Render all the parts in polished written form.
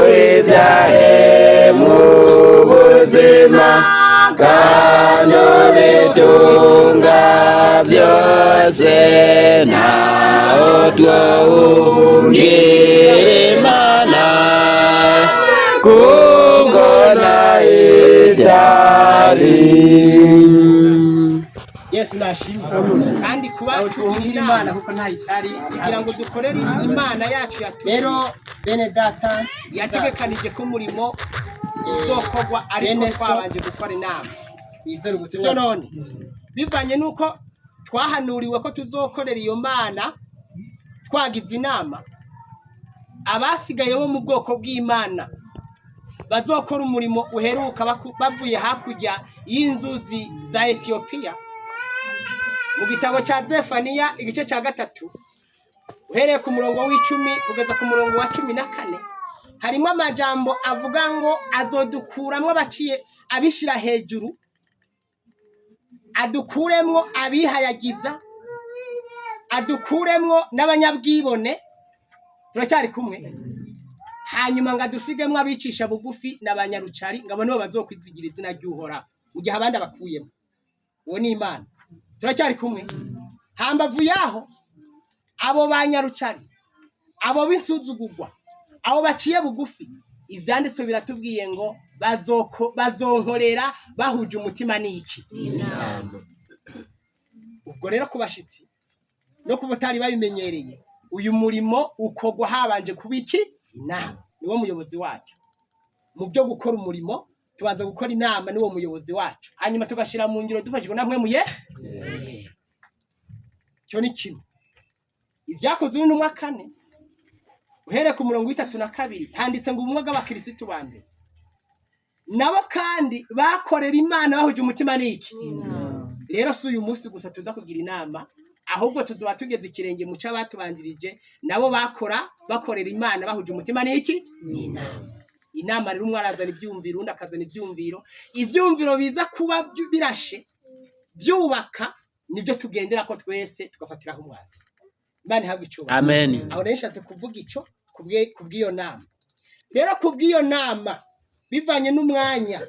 uibyare mu buzima kandi ubitunga byose naho twawubwira Imana kuko nayibyari. Yesu nashimwe kandi kuba tugira Imana kuko ntayitari kugira ngo dukorere Imana yacu rero bene data yategekanije ko umurimo uzokorwa ariko twabanje gukora inama izere ubutumwa none bivanye nuko twahanuriwe ko tuzokorera iyo Mana twagize inama abasigaye bo mu bwoko bw'Imana bazokora umurimo uheruka bavuye hakurya y'inzuzi za Ethiopia. Mu gitabo cya Zefaniya igice cya 3 uhereye ku murongo w'10 kugeza ku murongo wa 14 harimo amajambo avuga ngo azodukuramwo abaciye abishira hejuru, adukuremwo abihayagiza, adukuremwo n'abanyabwibone. Turacyari kumwe? Hanyuma ngo adusigemwo abicisha bugufi n'abanyarucari, ngabo nibo bazokwizigira izina ry'Uhoraho mu gihe abandi abakuyemo. Uwo ni Imana. Turacyari kumwe? Hambavu yaho abo banyarucari, abo bisuzugurwa, abo baciye bugufi, ivyanditswe biratubwiye ngo bazonkorera bahuje umutima n'iki? Inama. Ubwo rero kubashitsi no kubatari babimenyereye, uyu murimo ukogwa habanje kubiki? Inama. Niwo muyobozi wacu. Mu byo gukora umurimo tubanza gukora inama, niwo muyobozi wacu, hanyuma tugashira mu ngiro dufashijwe namwe muye. Cyo ni kimwe. Ivyakozwe n'intumwa 4 uhere ku murongo 32 handitse ngo ubumwe bw'abakristo bande nabo kandi bakorera Imana bahuje umutima n'iki? Rero si uyu munsi gusa tuza kugira inama, ahubwo tuzoba tugeze ikirenge mu cyo batubanjirije nabo bakorera Imana bahuje umutima n'iki? Inama rero umwe arazana ibyumviro undi akazana ibyumviro biza kuba birashe byubaka, nibyo tugendera ko twese tugafatiraho umwazi. Imana ihabwe icyubahiro. Amen. Aho neshatse kuvuga ico kubwiyo nama. Rero kubwiyo nama bivanye n'umwanya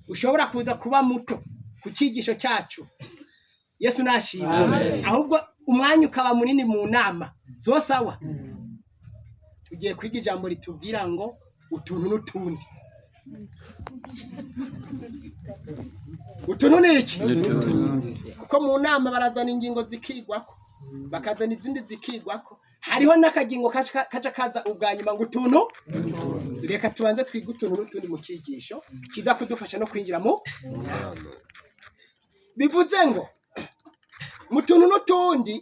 ushobora kuza kuba muto ku cyigisho cyacu. Yesu nashimwe. Ahubwo umwanya ukaba munini mu nama. So sawa. Tugiye kwiga ijambo ritubwira ngo utuntu n'utundi. Utuntu n'iki? Kuko mu nama barazana ingingo zikigwako, bakazana izindi zikigwako. Hariho n'akagingo kaca kaza ubwanyuma ngo utuntu. Reka tubanze twiga utuntu n'utundi mu cyigisho kiza kudufasha no kwinjira mu nama. Bivuze ngo mu tuntu n'utundi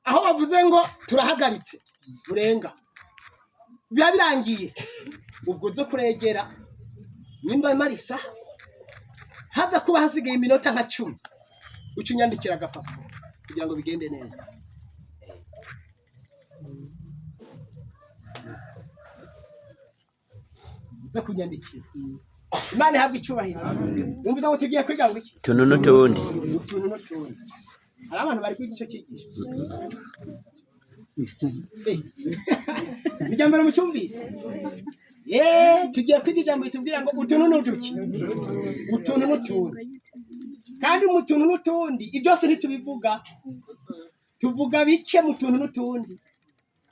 aho bavuze ngo turahagaritse urenga biba birangiye, ubwo zo kuregera nimba marisa haza kuba hasigaye iminota nka 10 ucunyandikira agapapuro kugira ngo bigende neza. Za kunyandikira Imana ihabwe icyubahiro. Umvuze ngo tugiye kwiga ngo iki? Tuntu n'utundi. Utuntu n'utundi. Hari abantu bari kwiga icyo cyigisho. Nijambere mu cyumvise. Tugiye kwiga ijambo ritubwira ngo utuntu n'uduki. Utuntu n'utundi. Kandi mu tuntu n'utundi ibyose ntitubivuga. Tuvuga bike mu tuntu n'utundi.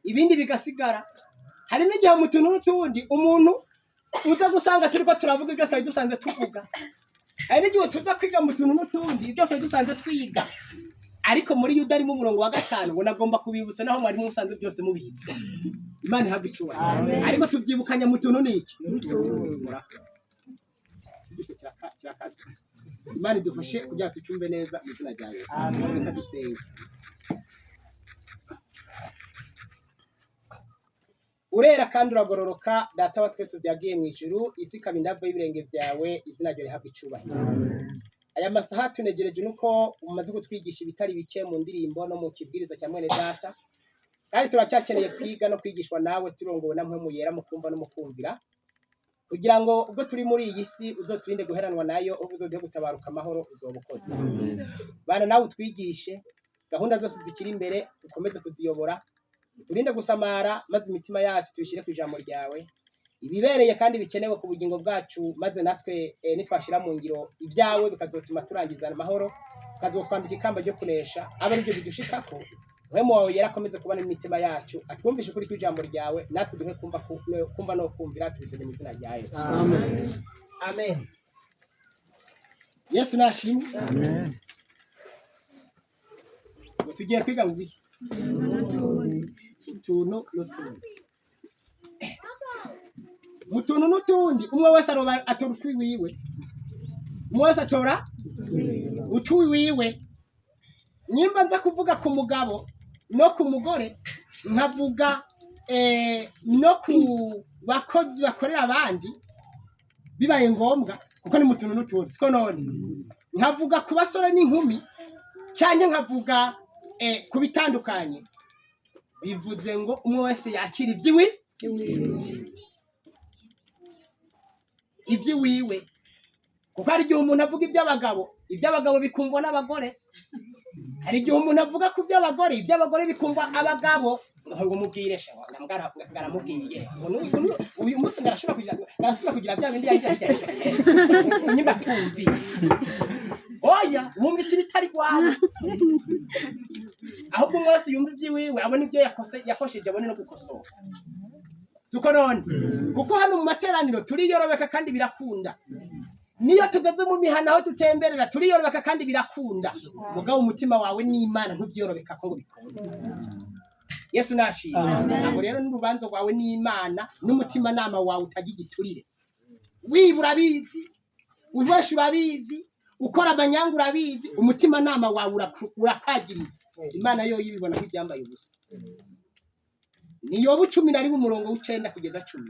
Ibindi bigasigara. Hari n'igihe mu tuntu n'utundi umuntu uza gusanga turiko turavuga ibyo twari dusanze tuvuga. Hari n'igihe tuza kwiga mu tuntu n'utundi ibyo twari dusanze twiga. Ariko muri Yuda ari mu murongo wa 5 ngo nagomba kubibutsa naho mwari musanze byose mubitse. Imana ihabwe icyubahiro. Ariko tubyibukanya mu tuntu n'iki? Imana idufashe kugira tucyumve neza mu izina rya Yesu. Reka dusenge. Urera kandi uragororoka data wa twese byagiye mu ijuru, isi kabindava y'ibirenge byawe, izina ryo rihabwe icyubahiro. Aya masaha tunegereje nuko umaze kutwigisha ibitari bike mu ndirimbo no mu kibwiriza cya mwene data, kandi turacyakeneye kwiga no kwigishwa nawe turongowe na mpwe muyera mu kumva no mu kumvira, kugira ngo ubwo turi muri iyi si uzoturinde guheranwa nayo, ubwo uzoduhe gutabaruka amahoro uzobukoze. Bana nawe utwigishe gahunda zose zikiri imbere ukomeze kuziyobora, turinde gusamara maze imitima yacu tuyishyire ku ijambo ryawe ibibereye kandi bikenewe ku bugingo bwacu maze natwe nitwashira mu ngiro ibyawe bikazotuma turangizana amahoro bikazotwambika ikamba ryo kunesha abe aribyo bidushikako Wemu wawe yarakomeze kubana imitima yacu atwumvishe kuri ijambo ryawe natwe duhe kumva no kumvira tubisebe mu izina rya Yesu. Amen. Amen. Yesu nashimwe. Amen. Tugiye kwiga ngo iki? Mutuntu n'utundi umwe wese atora utwi wiwe. Umwe wese atora utwi wiwe. Nyimba nza kuvuga ku mugabo no ku mugore nkavuga no ku bakozi bakorera abandi bibaye ngombwa kuko ni mutuntu n'utundi siko none nkavuga ku basore n'inkumi cyane nkavuga ku bitandukanye bivuze ngo umwe wese yakira ibyiwiwe kuko hari igihe umuntu avuga iby'abagabo bikumvwa n'abagore hari igihe umuntu avuga ku by'abagore bikumva abagabo ngo mubwire ngaramubwiye uyu munsi ngarashobora kugira bya bindi yagira nyimba tumvise oya wumvise ibitari kwawe ahubwo umwe wese yumva ibyiwiwe abona ibyo yakosheje abone no gukosora suko none kuko hano mu materaniro turiyorobeka kandi birakunda niyo tugeze mu mihana aho tutemberera turiyorobeka kandi birakunda mugabo umutima wawe n'Imana ntuvyorobeka ko ngo bikunda Yesu nashimye abo rero n'urubanzo rwawe n'Imana n'umutima nama wawe utagigiturire wibura bizi ubesha urabizi ukora amanyanga urabizi umutima nama wawe urakwagiriza Imana yo yibibona nk'ibyambaye ubusa niyo bu 11 umurongo w'9 kugeza 10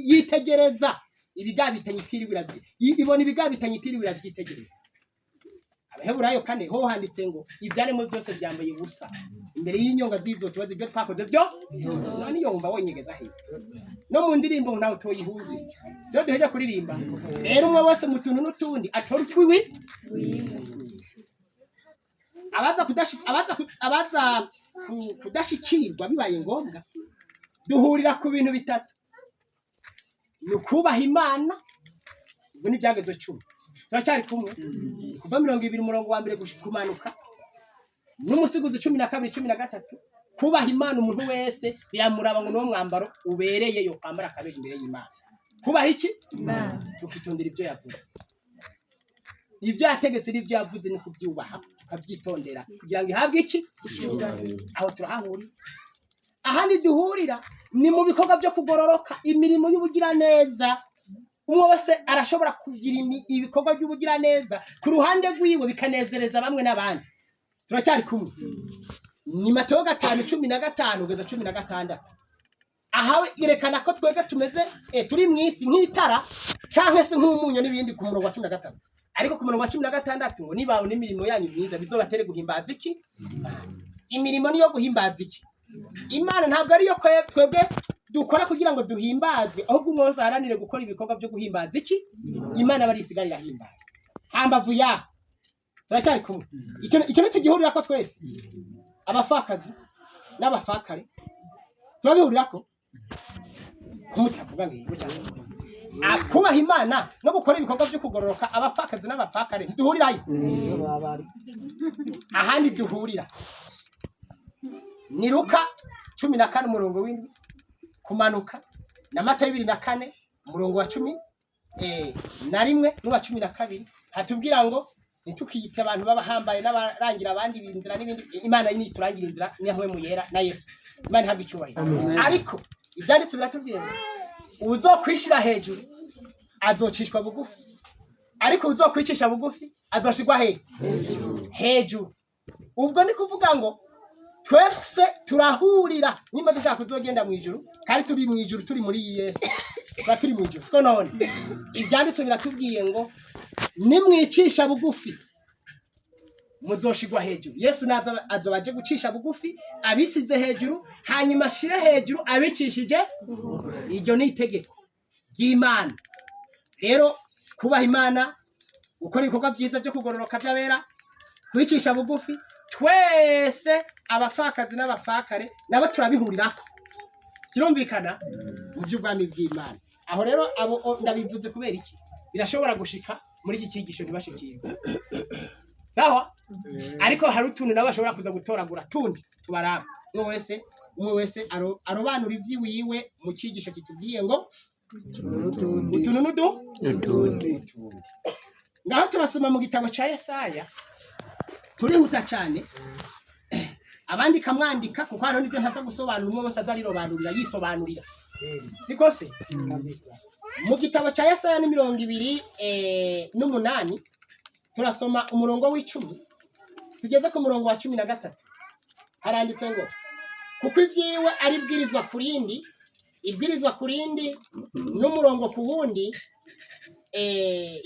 yitegereza ibigabitanyitiri ibona ibigabitanyitiri birabyitegereza Abaheburayo 4 ho handitse ngo ibyaremo byose byambaye ubusa imbere y'inyonga zizo tubaze ibyo twakoze byo none iyo wumva wonyegeza he no mu ndirimbo ntawe toyihungiye zo duheje kuririmba rero umwe wese mutuntu n'utundi atora utwiwi abaza kudashikirwa bibaye ngombwa duhurira ku bintu bitatu nukubaha Imana ubwo ni byagezo 10 turacyari kumwe kuva 20 umurongo wa mbere kumanuka n'umusiguzi 12 13 kubaha Imana umuntu wese biramuraba ngo no mwambaro ubereye yo kwambara kabiri imbere y'Imana kubaha iki Imana tukitondera ibyo yavuze ibyo yategetse n'ibyo yavuze ni kubyubaha tukabyitondera kugira ngo ihabwe iki aho turahahuri ahandi duhurira ni mu bikorwa byo kugororoka imirimo y'ubugira neza umwe wese arashobora kugira ibikorwa by'ubugira neza ku ruhande rwiwe bikanezereza bamwe n'abandi turacyari kumwe ni Mateyo 5:15 kugeza 16 ahawe irekana ko twega tumeze turi mwisi nk'itara cyangwa se nk'umunyo n'ibindi ku murongo wa 16 ariko ku murongo wa 16 ngo nibawe n'imirimo yanyu myiza bizobatere guhimbaza iki imirimo niyo guhimbaza iki Imana ntabwo ari yo twebwe dukora kugira ngo duhimbazwe ahubwo umwe wese aharanire gukora ibikorwa byo guhimbaza iki Imana bari isigarira himbaza hambavu ya turacyari kumwe icyo ni tugihurira ko twese abafakazi n'abafakare turabihurira ko kumutavuga ngo cyane akubaha Imana no gukora ibikorwa byo kugororoka abafakazi n'abafakare duhurirayo ahandi duhurira ni Luka 14 umurongo w'indwi kumanuka na Matayo 24 umurongo wa 10 na rimwe n'uwa 12 hatubwira ngo nitukiyite abantu babahambaye n'abarangira abandi inzira n'ibindi Imana yini turangira inzira nihamwe mu yera na Yesu Imana habwe cyubahiro ariko ibyanditse biratubwira ngo uzokwishira hejuru azocishwa bugufi ariko uzokwicisha bugufi azoshigwa hejuru ubwo ni kuvuga ngo twese turahurira nimba dushaka kuzogenda mu ijuru kandi turi mu ijuru turi muri Yesu turi mu ijuru siko none ibyanditse biratubwiye ngo nimwicisha bugufi muzoshigwa hejuru Yesu naza azobaje gucisha bugufi abisize hejuru hanyuma ashire hejuru abicishije iryo ni itegeko ry'Imana rero kubaha Imana gukora ibikorwa byiza byo kugororoka by'abera kwicisha bugufi twese abafakazi n'abafakare nabo turabihurirako kirumvikana mu by'ubwami bw'Imana. Aho rero abo ndabivuze kubera iki birashobora gushika muri iki kigisho ntibashikirwe sawa, ariko hari utuntu nabo bashobora kuza gutoragura tundi tubaraba umwe wese arobanura ibyiwiwe mu kigisho kitubwiye ngo utuntu n'utundi. Ngaho turasoma mu gitabo ca Yesaya, turihuta cyane abandi kamwandika kuko hariho nibyo ntaza gusobanura, umwe wese azarirobanurira yisobanurira siko se. Mu gitabo ca Yesaya ni 28 turasoma umurongo w'icumi tugeze ku murongo wa 13, haranditse ngo kuko ivyiwe ari ibwirizwa kurindi n'umurongo ku wundi,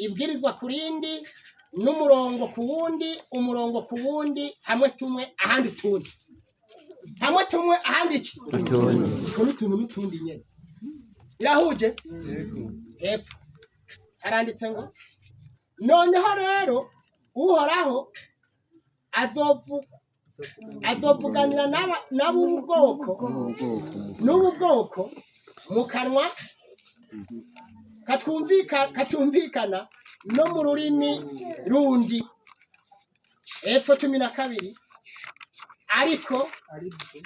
ibwirizwa kurindi n'umurongo ku wundi, umurongo ku wundi, hamwe tumwe ahandi tundi, hamwe tumwe ahandi tundi n'utundi nyene irahuje hepfo haranditse ngo noneho rero uhoraho azovuganira n'ubu bwoko mu kanwa katumvikana no mu rurimi rundi. Hepfo 12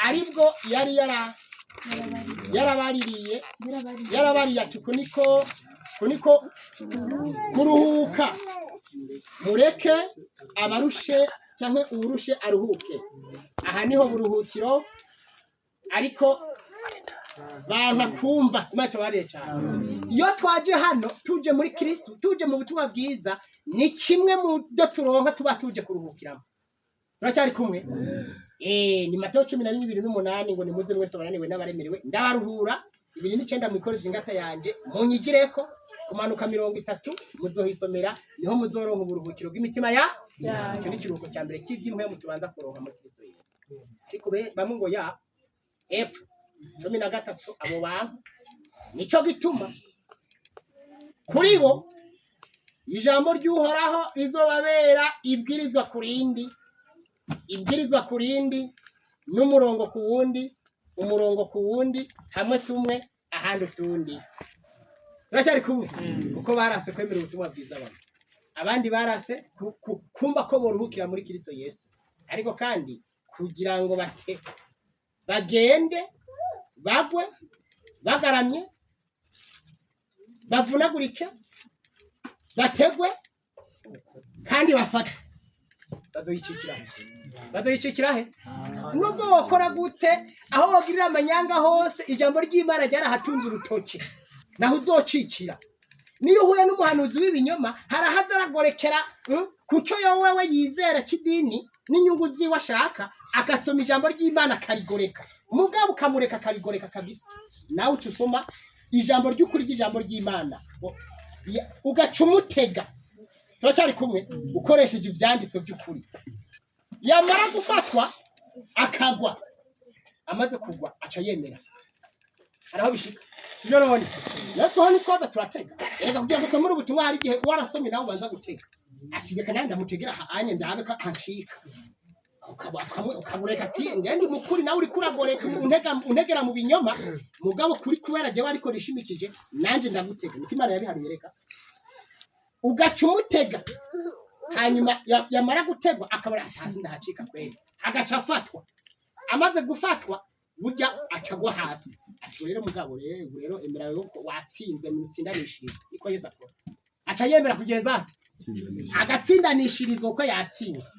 aribwo yari yarabariye ati kuniko muruhuka mureke abarushe cyangwa uburushe aruhuke. Aha niho buruhukiro, ariko banka kumva mato bareye cyane. Iyo twaje hano tuje muri Kristo, tuje mu butumwa bwiza, ni kimwe mu byo turonka tuba tuje kuruhukiramo. Turacyari kumwe ni Mateo 12:8 ngo nimuze mwese bananiwe n'abaremerewe ndabaruhura 2:9 mwikore zingata yanje munyigireko kumanuka 30 muzohisomera niho muzoronka uburuhukiro bw'imitima icyo ni kiruhuko cya mbere cy'iby'imwe mutubanza kuronka muri Kristo Yesu. Ariko bamwe ngo Epfo 13 abo bantu nico gituma kuri bo ijambo ry'uhoraho rizobabera ibwirizwa kurindi n'umurongo ku wundi, umurongo ku wundi, hamwe tumwe ahandi utundi. Turacyari kumwe kuko barase kwemera ubutumwa bwiza bamwe, abandi barase kumva ko boruhukira muri Kristo Yesu, ariko kandi kugira ngo bagende bagwe bagaramye bavunagurike bategwe kandi bafata bazoyicikira he nubwo wakora gute, aho wagirira amanyanga hose ijambo ry'Imana ryarahatunze urutoke naho uzocikira. Niyo uhuye n'umuhanuzi w'ibinyoma harahaza aragorekera kucyo yowewe yizera kidini n'inyungu ziwe ashaka, agatsoma ijambo ry'Imana karigoreka, mugabo ukamureka karigoreka kabisa. Nawe ucusoma ijambo ry'ukuri ry'ijambo ry'Imana ugacumutega. Turacyari kumwe ukoresheje ivyanditswe by'ukuri, yamara gufatwa akagwa, amaze kugwa aca yemera. Haraho bishika sibyo none natwe ho nitwaza turatega reka kugira ngo muri ubutumwa hari gihe warasomye nawe ubanza gutega ati reka nanda mutegera anye ndabe ka anshika ukamureka ati ngende mukuri nawe uri kuragoreka untegera mu binyoma, mugabo kuri kubera je wariko rishimikije nanje ndagutega niko Imana yabiharuye. Reka ugacumutega, hanyuma yamara gutegwa akabara atazi ndahacika kweli, agaca afatwa. Amaze gufatwa burya acagwa hasi, ati rero mugabo rero emera yuko watsinzwe mu tsindanishirizwa niko Yesu akora. Aca yemera kugenza ati agatsindanishirizwa uko yatsinzwe.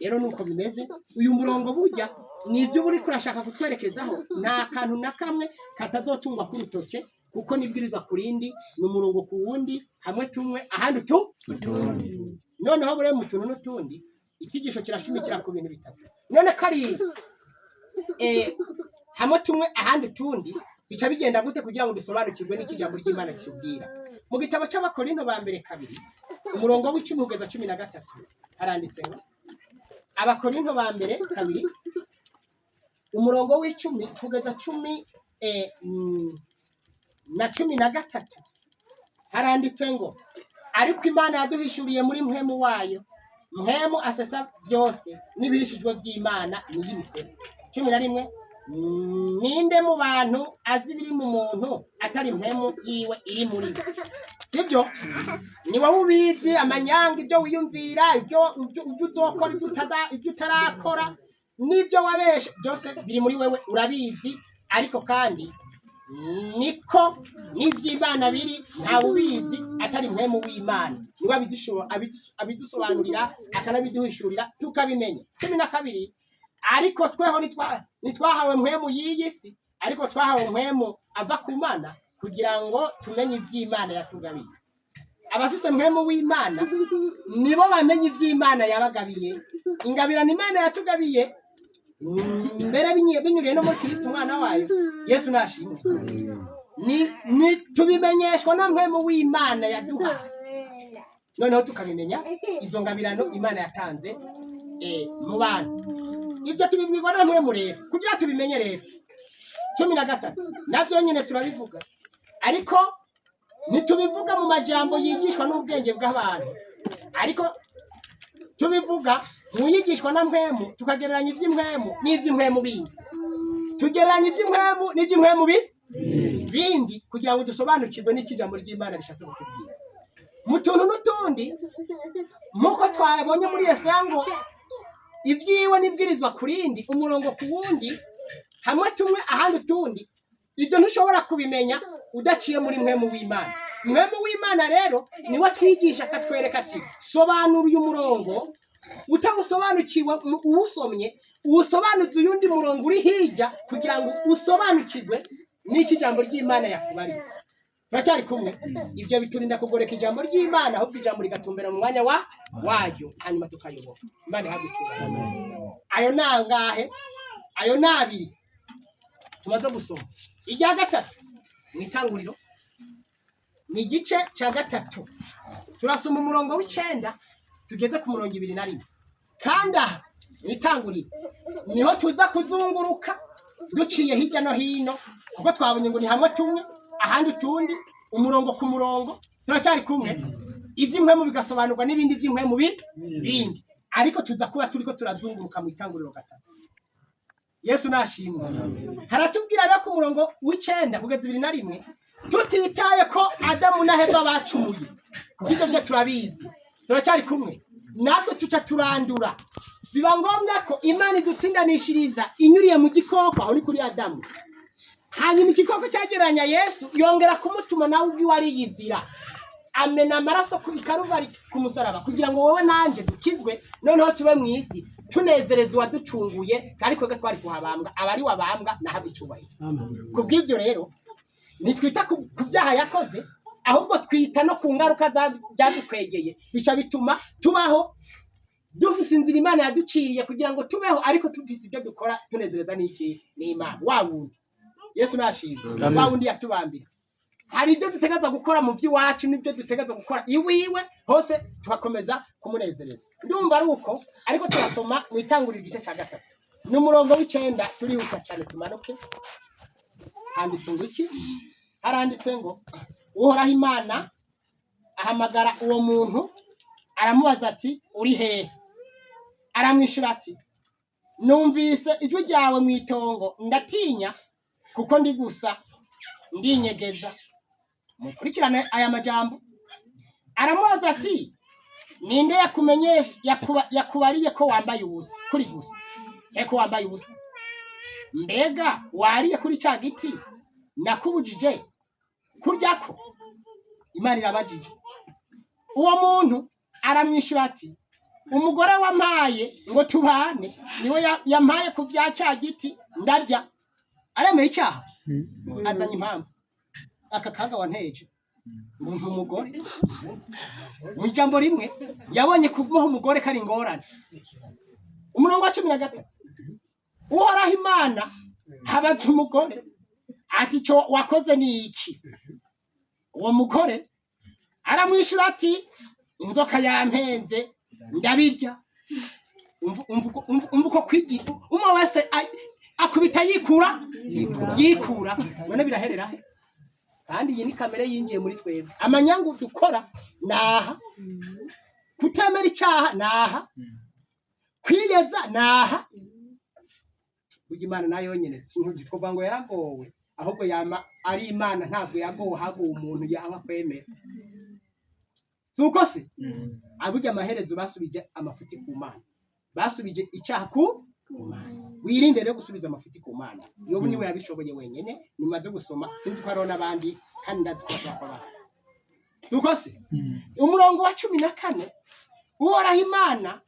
Rero nuko bimeze uyu murongo burya nibyo buri kurashaka kutwerekezaho, nta kantu na kamwe katazotungwa ku rutoke, kuko nibwiriza kurindi n'umurongo ku wundi, hamwe tumwe ahandi utundi. Noneho bure mu tuntu n'utundi ikigisho kirashimikira ku bintu bitatu. None kari hamwe tumwe ahandi utundi bica bigenda gute kugira ngo dusobanukirwe n'ikijambo ry'Imana cyubwira. Mu gitabo c'Abakorinto ba mbere 2 umurongo w'10 kugeza 13 haranditse ngo Abakorinto ba mbere 2 umurongo w'10 kugeza 13 haranditse ngo ariko Imana yaduhishuriye muri mpwemu wayo mpwemu asesa byose n'ibihishijwe by'Imana ni y'ibisesa. 11 ninde mu bantu azi biri mu muntu atari mpwemu yiwe iri muri sibyo? Ni wowe ubizi amanyanga ibyo wiyumvira ibyo uzokora ibyo utarakora n'ibyo wabesha byose biri muri wewe urabizi. Ariko kandi niko n'ivy'Imana biri nta ubizi atari mpwemu w'Imana niba abidusobanurira akanabiduhishurira tukabimenya. 12 ariko tweho nitwahawe mpwemu y'iyisi ariko twahawe mpwemu ava ku Mana kugira ngo tumenye ivy'Imana yatugabiye. Abafise mpwemu w'Imana nibo bamenye ivy'Imana yabagabiye. Ingabirano Imana yatugabiye mbere binyuriye no muri Kristo umwana wayo Yesu nashimwe. Ni tubimenyeshwa na mpwemu w'Imana yaduha. Noneho tukabimenya izo ngabirano Imana yatanze mu bantu. Ibyo tubibwirwa na mpwemu rero kugira tubimenye rero. 13 navyo nyine turabivuga ariko nitubivuga mu majambo yigishwa n'ubwenge bw'abantu, ariko tubivuga mu yigishwa na mpwemu tukagereranya ivy'impwemu n'ivy'impwemu bindi. Tugereranya ivy'impwemu n'ivy'impwemu bindi kugira ngo dusobanukirwe n'ikijambo ry'Imana rishatse kutubwira. Mu tuntu n'utundi muko twabonye muri Yesaya ngo ivyiwe nibwirizwa kurindi umurongo ku wundi hamwe tumwe ahandi utundi. Ibyo ntushobora kubimenya udaciye muri mpwemu w'Imana. Mpwemu w'Imana rero niwe twigisha akatwereka ati sobanura uyu murongo utagusobanukiwe uwusomye uwusobanuze uyundi murongo uri hirya kugira ngo usobanukirwe n'iki jambo ry'Imana yakubari. Turacyari kumwe. Ibyo biturinda kugoreka ijambo ry'Imana ahubwo ijambo rigatumbera mu mwanya waryo hanyuma tukayoboka. Imana ihabwe. Ayo nangahe? Ayo nabiri tumaze gusoma. Ijya gatatu mwitanguriro ni igice cya gatatu turasoma umurongo w'9 tugeze ku murongo 21. Kandi aha mwitanguriro niho tuza kuzunguruka duciye hirya no hino kuko twabonye ngo ni hamwe tumwe ahandi utundi umurongo ku murongo. Turacyari kumwe. Ivy'impwemu bigasobanurwa n'ibindi vy'impwemu bindi ariko tuza kuba turiko turazunguruka mu itanguriro gatatu. Yesu nashimwe. Haratubwira rero ku murongo w'9 kugeza 21 tutitaye ko Adamu na Eva bacumuye kuko ibyo turabizi. Turacyari kumwe. Natwe tuca turandura biba ngombwa ko Imana idutsindanishiriza inyuriye mu gikoko aho ni kuri Adamu. Hanyuma igikoko cyageranya Yesu yongera kumutuma nawe ubwi wari yizira amena amaraso ku Karuvari ku musaraba kugira ngo wowe nanje dukizwe noneho tube mu isi tunezerezwa waducunguye kandi kwega twari kuhabambwa abari wabambwa na habicubaye. Kubw'ivyo rero nitwita ku byaha yakoze ahubwo twita no ku ngaruka byadukwegeye bica bituma tubaho dufise inzira Imana yaduciriye kugira ngo tubeho ariko tufise ibyo dukora tunezereza n'iki n'Imana wawundi. Yesu nashimwe. Wawundi yatubambira. Hari ibyo dutegaza gukora mu by'iwacu n'ibyo dutegaza gukora iwiwe hose tubakomeza kumunezereza. Ndumva ari uko ariko turasoma mu itanguriro igice cya gatatu n'umurongo w'9 turihuta cyane tumanuke. Handitse ngo iki? Haranditse ngo Uhoraho Imana ahamagara uwo muntu aramubaza ati uri hehe? Aramwishura ati numvise ijwi ryawe mu itongo ndatinya kuko ndi gusa ndinyegeza. Mukurikirane aya majambo. Aramubaza ati ninde yakumenyesha yakubariye ko wambaye ubusa kuri gusa eko wambaye ubusa? Mbega wariye kuri cya giti nakubujije kuryako? Imana irabajije. Uwo muntu aramwishura ati umugore wampaye ngo tubane niwe yampaye ku bya cya giti ndarya. Aremeye icyaha azanye impamvu aka kaga wanteje umuntu umugore mu ijambo rimwe yabonye kubaho umugore kari ingorane. Umurongo wa 13 Uhoraho Imana habaza umugore ati cyo wakoze ni iki? Uwo mugore aramwishura ati inzoka yampenze ndabirya. Umvuko kwigi umwe wese akubita yikura none biraherera he? Kandi iyi ni kamere yinjiye muri twebwe. Amanyangu dukora naha kutemera icyaha naha, kwiyeza naha. Burya Imana nayo nyene ntitwovuga ngo yaragowe, ahubwo yama ari Imana, ntabwo yagowe ahubwo umuntu yanka kwemera. Suko se aburya amaherezo basubije amafuti ku Mana, basubije icyaha ku Mana. Wirinde rero gusubiza amafuti ku Mana. Yobu niwe yabishoboye wenyene, nimaze gusoma sinzi ko ari n'abandi kandi ndazi ko bakora. Suko se umurongo wa 14 Uhoraho Imana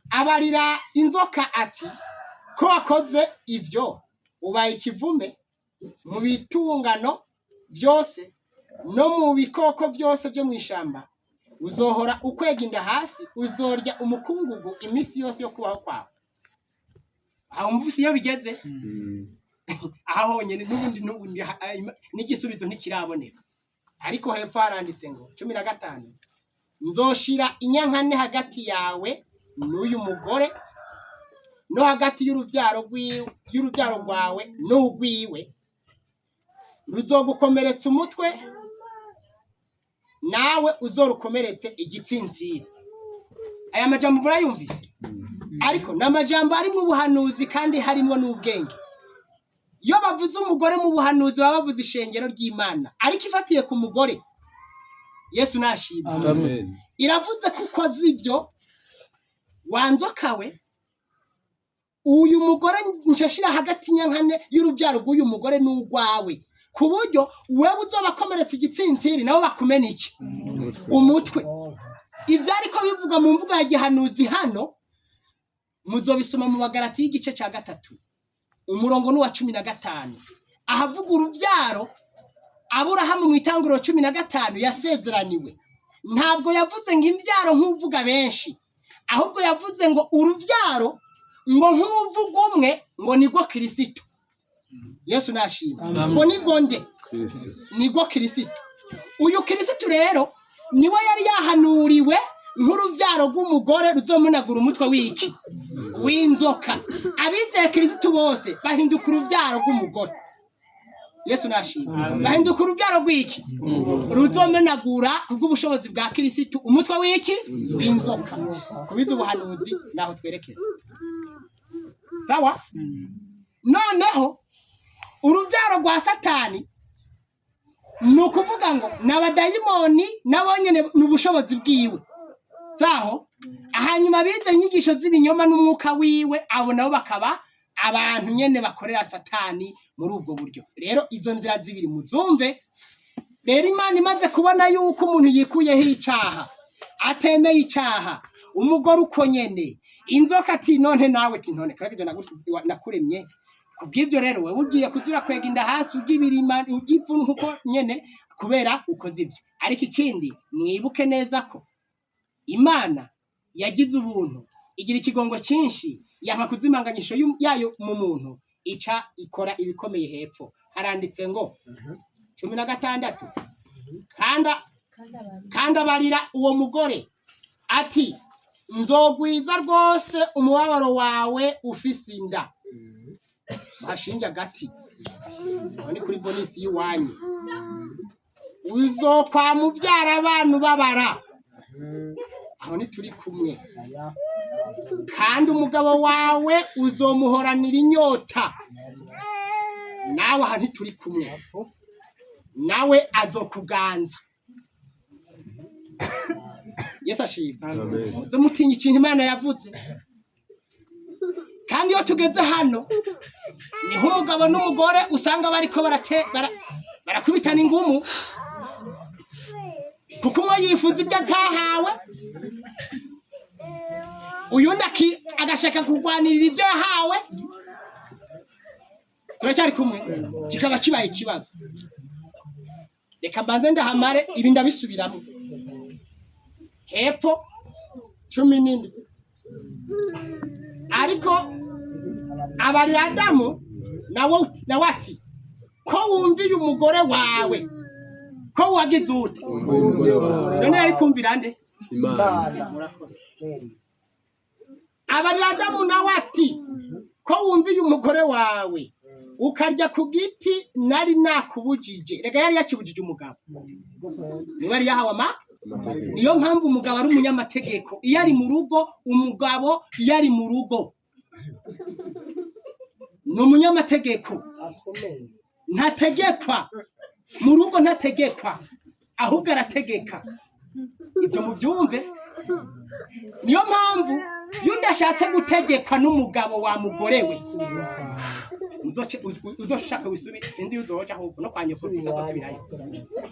abarira inzoka ati, ko wakoze ivyo ubaye ikivume mu bitungano byose no mu bikoko byose byo mwishamba, uzohora ukwega inda hasi, uzorya umukungugu iminsi yose yo kubaho kwawe. Aho mvusi iyo bigeze aho nyene n'ubundi n'igisubizo ntikiraboneka. Ariko hepfo haranditse ngo 15 nzoshira inyankane hagati yawe n'uyu mugore no hagati y'urubyaro rwawe n'ugwiwe, ruzogukomeretsa umutwe nawe uzorukomeretse igitsintsiri. Aya majambo murayumvise? Ariko n'amajambo ari mu buhanuzi kandi harimo n'ubwenge. Iyo bavuze umugore mu buhanuzi baba bavuze ishengero ry'Imana, ariko ifatiye ku mugore Yesu nashimye. Amen. Iravuze ko ukoze ibyo wanzokawe, uyu mugore nshashira hagati nyankane y'urubyaro rw'uyu mugore n'ugwawe, ku buryo wewe uzobakomeretsa igitsintsiri nabo bakumena iki umutwe. Ibyo ariko bivuga mu mvuga ya gihanuzi hano muzobisoma mu Bagalati y'igice cya 3 umurongo n'uwa 15. Ahavuga urubyaro Aburahamu mu itanguriro 15 yasezeraniwe. Ntabwo yavuze ngo imbyaro nk'uvuga benshi, ahubwo yavuze ngo urubyaro ngo nk'uvuga umwe ngo nigwo Kristo. Yesu nashimye. Ngo nigwo nde? Nigwo Kristo. Uyu Kristo rero niwe yari yahanuriwe nk'urubyaro rw'umugore ruzomunagura umutwe w'iki w'inzoka. Abizeye Kristo bose bahinduka urubyaro rw'umugore. Yesu nashimye. Bahinduka urubyaro rw'iki ruzomenagura kubw'ubushobozi bwa Kristo umutwe w'iki w'inzoka. Kubiza ubuhanuzi naho twerekeza. Sawa? Noneho urubyaro rwa Satani nukuvuga ngo n'abadayimoni nabonyene n'ubushobozi bwiwe. Zaho ahanyuma bize inyigisho z'ibinyoma n'umwuka wiwe, abo nabo bakaba abantu nyene bakorera Satani muri ubwo buryo. Rero izo nzira zibiri muzumve. Rero Imana imaze kubona yuko umuntu yikuyeho icyaha, atemeye icyaha, umugore uko nyene, inzoka ati none nawe ati none karabije nakuremye. Kubw'ibyo rero wewe ugiye kuzura kwega inda hasi, ugibirima ugipfuna nkuko nyene kubera ukoze ibyo. Ariko ikindi mwibuke neza ko Imana yagize ubuntu, igira ikigongo cyinshi, yanka kuzimanganyisho yayo mu muntu, ica ikora ibikomeye hepfo. Haranditse ngo 16 kandi abarira uwo mugore ati, nzogwiza rwose umubabaro wawe ufise inda. Bashinja gati ni kuri bonisi y'uwanyu, uzokwa mubyara abantu babara. Aho ni turi kumwe. Kandi umugabo wawe uzomuhoranira inyota. Nawe aha ntituri kumwe, nawe azokuganza. Yesu ashimwe. Muze mutinye ikintu Imana yavuze. Kandi iyo tugeze hano niho umugabo n'umugore usanga bariko barakubitana ingumu, kuko umwe yifuza ibyo atahawe, uyundi agashaka kurwanirira ibyo yahawe. Turacyari kumwe, kikaba kibaye ikibazo. Reka mbanze ndahamare ibi ndabisubiramo. Hepfo 17 ariko abarira Adamu na wati, ko wumviye umugore wawe ko wagize ute. None ari kumvira nde? Imana. Murakoze. Abarira Adamu na wati, ko wumviye umugore wawe ukarya ku giti nari nakubujije. Rega yari yakibujije umugabo, niwe yari yahawe niyo mpamvu umugabo ari umunyamategeko iyo ari mu rugo umugabo iyo ari mu rugo ni umunyamategeko ntategekwa mu rugo ntategekwa ahubwo arategeka ibyo mubyumve niyo mpamvu iyo udashatse gutegekwa n'umugabo wa mugore we uzoshaka wisubire sinzi uzoja ahubwo no kwanye ko uzosubirayo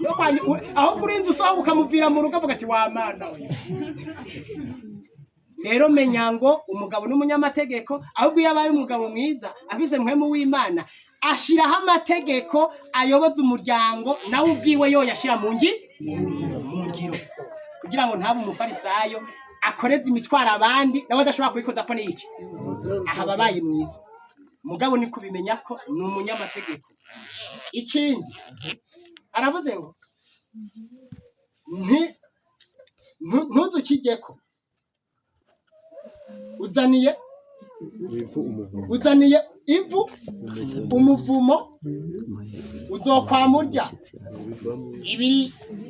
no kwanye aho kurinze usohoka ukamuvira mu rugo avuga ati wa mana we rero menya ngo umugabo n'umunyamategeko ahubwo yabaye umugabo mwiza afise mpemu w'Imana ashiraho amategeko ayoboza umuryango nawe ubwiwe yo yashira mu ngiro kugira ngo ntabe umufarisayo akoreze imitwara abandi nawe adashobora kubikoza ko niki aha babaye mwiza mugabo ni kubimenya ko ni umunyamategeko ikindi aravuze ngo ntuzukijyeko uzaniye ivu umuvumo uzokwamurya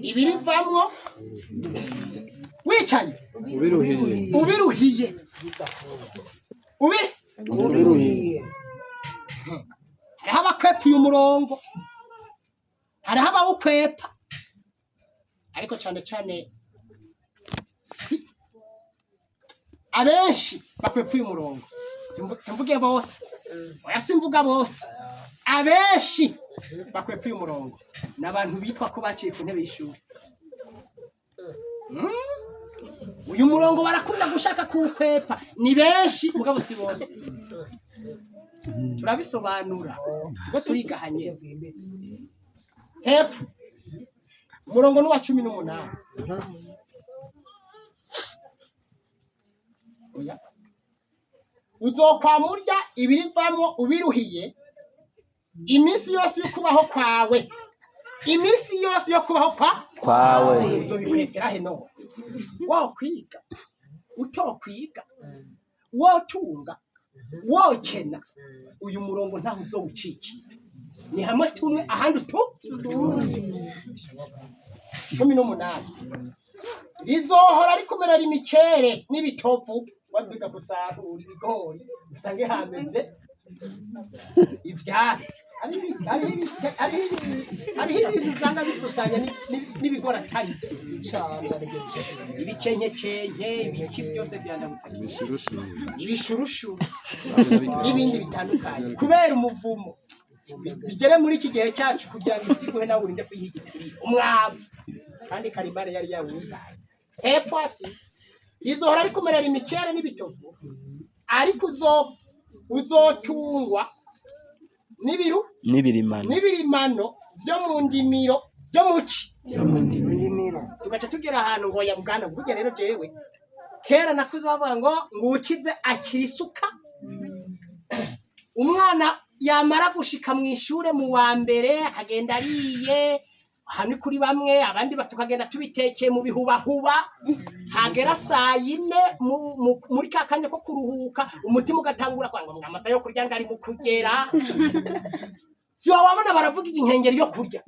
ibiri vamwo wicaye ubiruhiye hariho abakwepuye umurongo hariho abawukwepa ariko cyane cyane abenshi bakwepuye umurongo simvuge bose oya simvuga bose abenshi bakwepuye umurongo n'abantu bitwa ko baciye ku ntebe y'ishuri uyu murongo barakunda gushaka kuwukwepa ni benshi mugabo si bose turabisobanura ngo turigahanye hepfo umurongo n'uwa 18 oya uzokwamurya ibirivamwo ubiruhiye iminsi yose yo kubaho kwawe iminsi yose yo kubaho kwawe uzobihekera heno wo kwiga utokwiga wo tunga wo kena uyu murongo ntaho uzowucikira ni hamwe tumwe ahandi 18 rizohora rikumerera imikere n'ibitovu waziga gusarura ibigori usange hameze ivyatsi ari ibintu usanga bisusanya n'ibigori atari ibikenyekenye ibiki byose byanda gutakira ibishurushu n'ibindi bitandukanye kubera umuvumo bigere muri iki gihe cyacu kugira ngo isiguhe nawe urinde kwihigitira umwavu kandi karimare yari yawuza hepfo ati rizohora rikumerera imikere n'ibitovu ariko uzotungwa n'ibirimano byo mu ndimiro byo muki tugaca tugera ahantu ngo ya bwana burya rero jewe kera nakuze bavuga ngo ukize akiri isuka umwana yamara gushika mu ishure mu wa mbere agenda ariye hani kuri bamwe abandi batukagenda tubitekeye mu bihubahuba hagera saa 4 muri kakanya ko kuruhuka umutima ugatangura kwanga mwamasa yo kurya ngari mu kugera si wabona baravuga inkengeri yo kurya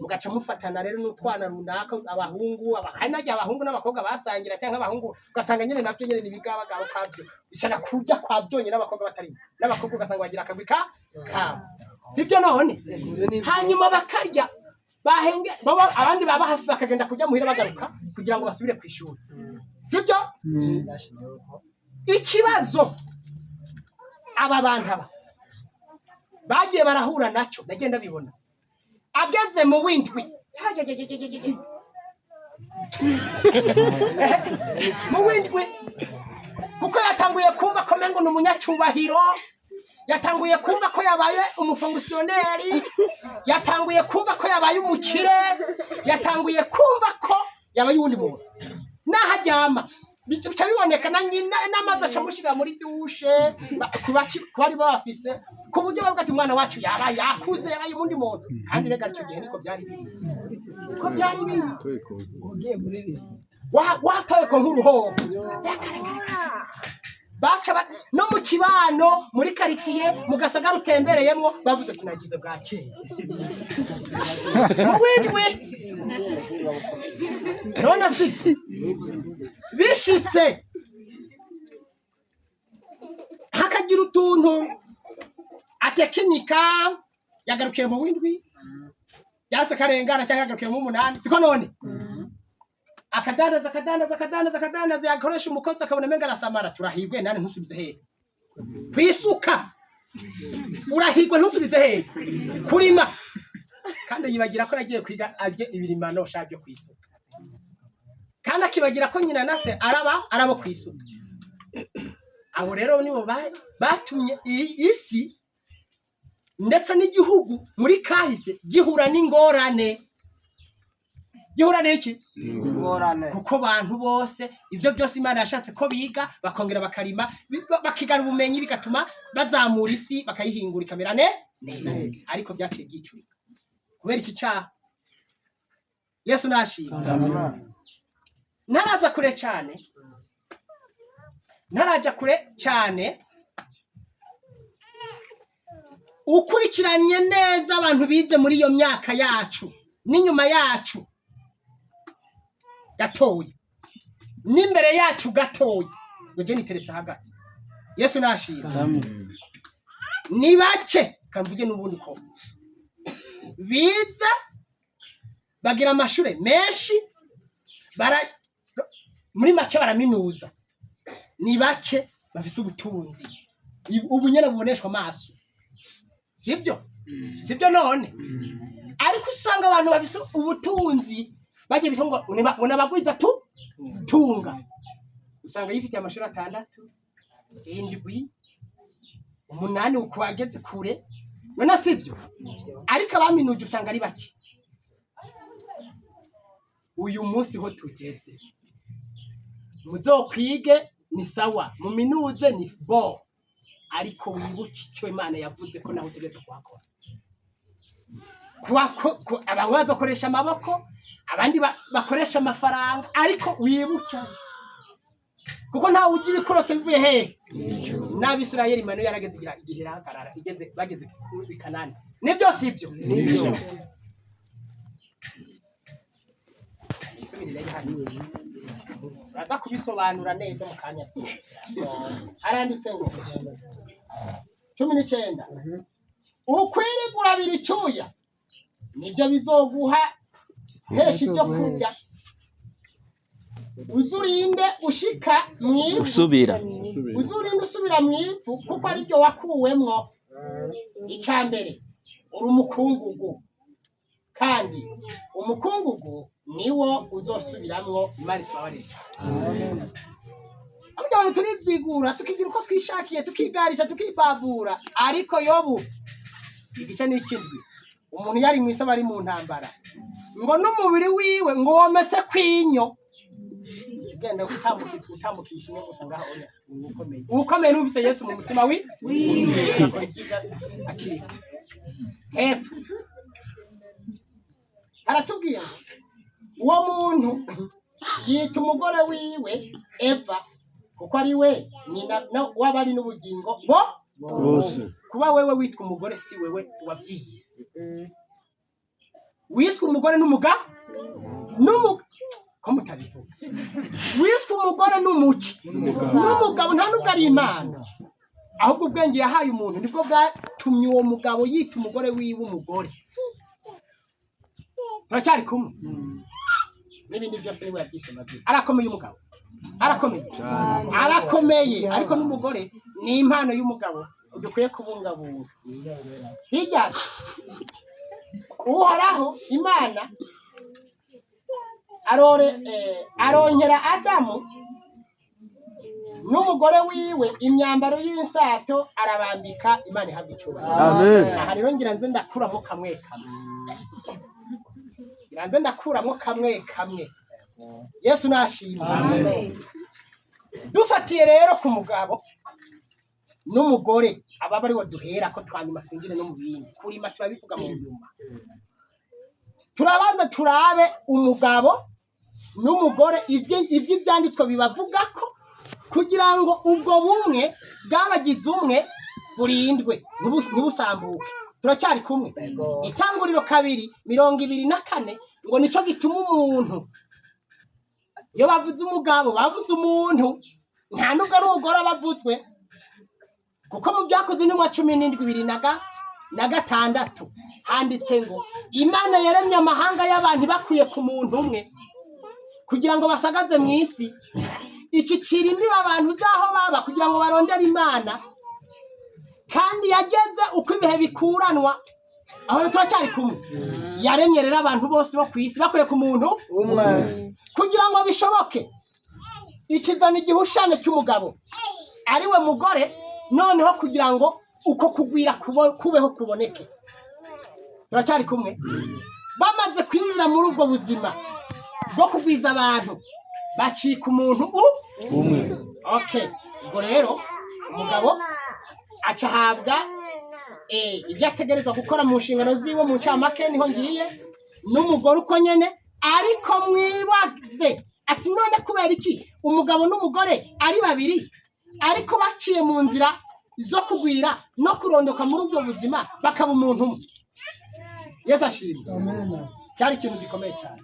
mugaca mufatana rero n'utwana runaka abahungu abahanaje abahungu n'abakobwa basangira cyangwa abahungu ugasanga nyene navyo nyene nibigabagabo kwabyo bishaka kurya kwabyonye n'abakobwa batari n'abakobwa ugasanga bagira akagwi ka sibyo none hanyuma bakarya bahenge baba abandi baba hafi bakagenda kujya muhira bagaruka kugira ngo basubire ku ishuri sibyo ikibazo aba bantu bagiye barahura nacyo nagenda bibona ageze mu windwi mu windwi kuko yatanguye kumva ko mengo n'umunyacubahiro yatanguye kumva ko yabaye umufongisiyoneri yatanguye kumva ko yabaye umukire yatanguye kumva ko yabaye uwundi muntu nahajyama bica biboneka na nyina n'amazi acamushira muri dushe kubari babafise ku buryo bavuga ati umwana wacu yaba yakuze yabaye uwundi muntu kandi rega icyo gihe niko byari biri watoye ko nk'uruhoho baca no mu kibano muri quartier mugasagara utembereyemo bavuze ati nagize bwakeye mu windwe none si bishitse hakagira utuntu atekinika yagarukiye mu windwi byase karengana cyangwa yagarukiye mu 8 siko none akadandaza yakoresha umukozi akabona menga arasamara turahirwe nane ntusubize hehe kwisuka urahirwe ntusubize hehe kurima kandi yibagira ko yagiye kwiga aje ibirimano shabyo kwisuka kandi akibagira ko nyina nase arabo kwisuka abo rero nibo batumye isi ndetse n'igihugu muri kahise gihura n'ingorane iki ingorane kuko bantu bose ivyo byose Imana yashatse ko biga bakongera bakarima bakigana ubumenyi bigatuma bazamura isi bakayihingura ikamera neza ariko byaciye byicurika kubera iki cyaha Yesu nashimye ntaraja kure cyane ukurikiranye neza abantu bize muri iyo myaka yacu n'inyuma yacu gatoyi n'imbere yacu gatoyi guje niteretse hagati Yesu nashira ni bake kamvuge n'ubundi ko biza bagira amashure menshi muri make baraminuza ni bake bafise ubutunzi ubunyene buboneshwa amaso sibyo none ariko usanga abantu bafise ubutunzi baje bitongo unabagwiza tunga usanga yifitiye amashuri 6 7 8 ukwageze kure none sivyo ariko abaminuje usanga ari bake uyu munsi ho tugeze muzokwige ni sawa mu minuze ni bo ariko wibuke icyo Imana yavuze ko naho utegetse kwakora abantu bazokoresha amaboko abandi bakoresha amafaranga ariko wibuke kuko ntawe ugira ibikorotse bivuye hehe n'Abisirayeli Imana yarageze igihe irahagarara bageze i Kanani nibyo sibyo baza kubisobanura neza mu kanya haranditse ngo 19 ukwirigura biricuya nibyo bizoguha heshi byo kurya uzurinde ushika mwivu uzurinde usubira mwivu kuko ari byo wakuwemwo icambere uri umukungugu kandi umukungugu niwo uzosubiramwo Imana twabareka abantu turibyigura tukigira uko twishakiye tukigarisha tukibabura ariko Yobu igice n'ikindwi umuntu yari mwisa bari mu ntambara ngo n'umubiri wiwe ngo wometse kwinyo kigenda utambukisha imwe gusa ngaho ukomeye n'ubise Yesu mu mutima akiri hepfo aratubwiye uwo muntu yita umugore wiwe Eva kuko ari we nyina wabari n'ubugingo bose kuba wewe witwa umugore si wewe wabyiyise wiswe umugore n'umugabo ko mutabivuga wiswe umugore n'umugabo nta nubwo ari Imana ahubwo ubwenge yahaye umuntu nibwo bwatumye uwo mugabo yita umugore wiwe umugore turacyari kumwe n'ibindi byose niwe yabyishima arakomeye umugabo arakomeye ariko n'umugore ni impano y'umugabo dukwiye kubungabunga hirya uhoraho Imana arongera Adamu n'umugore wiwe imyambaro y'insato arabambika Imana ihabwa icyubahiro amen aha rero ngira nze ndakuramo kamwe kamwe Yesu nashimye amen dufatiye rero ku mugabo n'umugore aba bari waduhera ko twanyuma twinjire no mu bindi kurima turabivuga mu nyuma turabanza turabe umugabo n'umugore ivyo byanditswe bibavuga ko kugira ngo ubwo bumwe bwabagize umwe burindwe ntibusambuke turacyari kumwe Itanguriro 2:24 ngo nico gituma umuntu iyo bavuze umugabo bavuze umuntu nta nubwo ari umugore bavutswe kuko mu byakoze ni mu 17:26 handitse ngo Imana yaremye amahanga y'abantu bakuye ku muntu umwe kugira ngo basagaze mu isi iki kirimbi abantu zaho baba kugira ngo barondere Imana kandi yageze uko ibihe bikuranwa aho turacyari kumwe yaremye rero abantu bose bo ku isi bakuye ku muntu umwe kugira ngo bishoboke ikizana igihushane cy'umugabo ari we mugore noneho kugira ngo uko kugwira kubeho kuboneke turacyari kumwe bamaze kwinjira muri ubwo buzima bwo kugwiza abantu bacika umuntu umwe okay ubwo rero umugabo acahabwa ibyo ategerezwa gukora mu nshingano ziwe mu ncamake niho ngiye n'umugore uko nyene ariko mwibaze ati none kubera iki umugabo n'umugore ari babiri ariko baciye mu nzira zo kugwira no kurondoka muri ubwo buzima bakaba umuntu umwe Yesu ashimwe amen cyari ikintu gikomeye cyane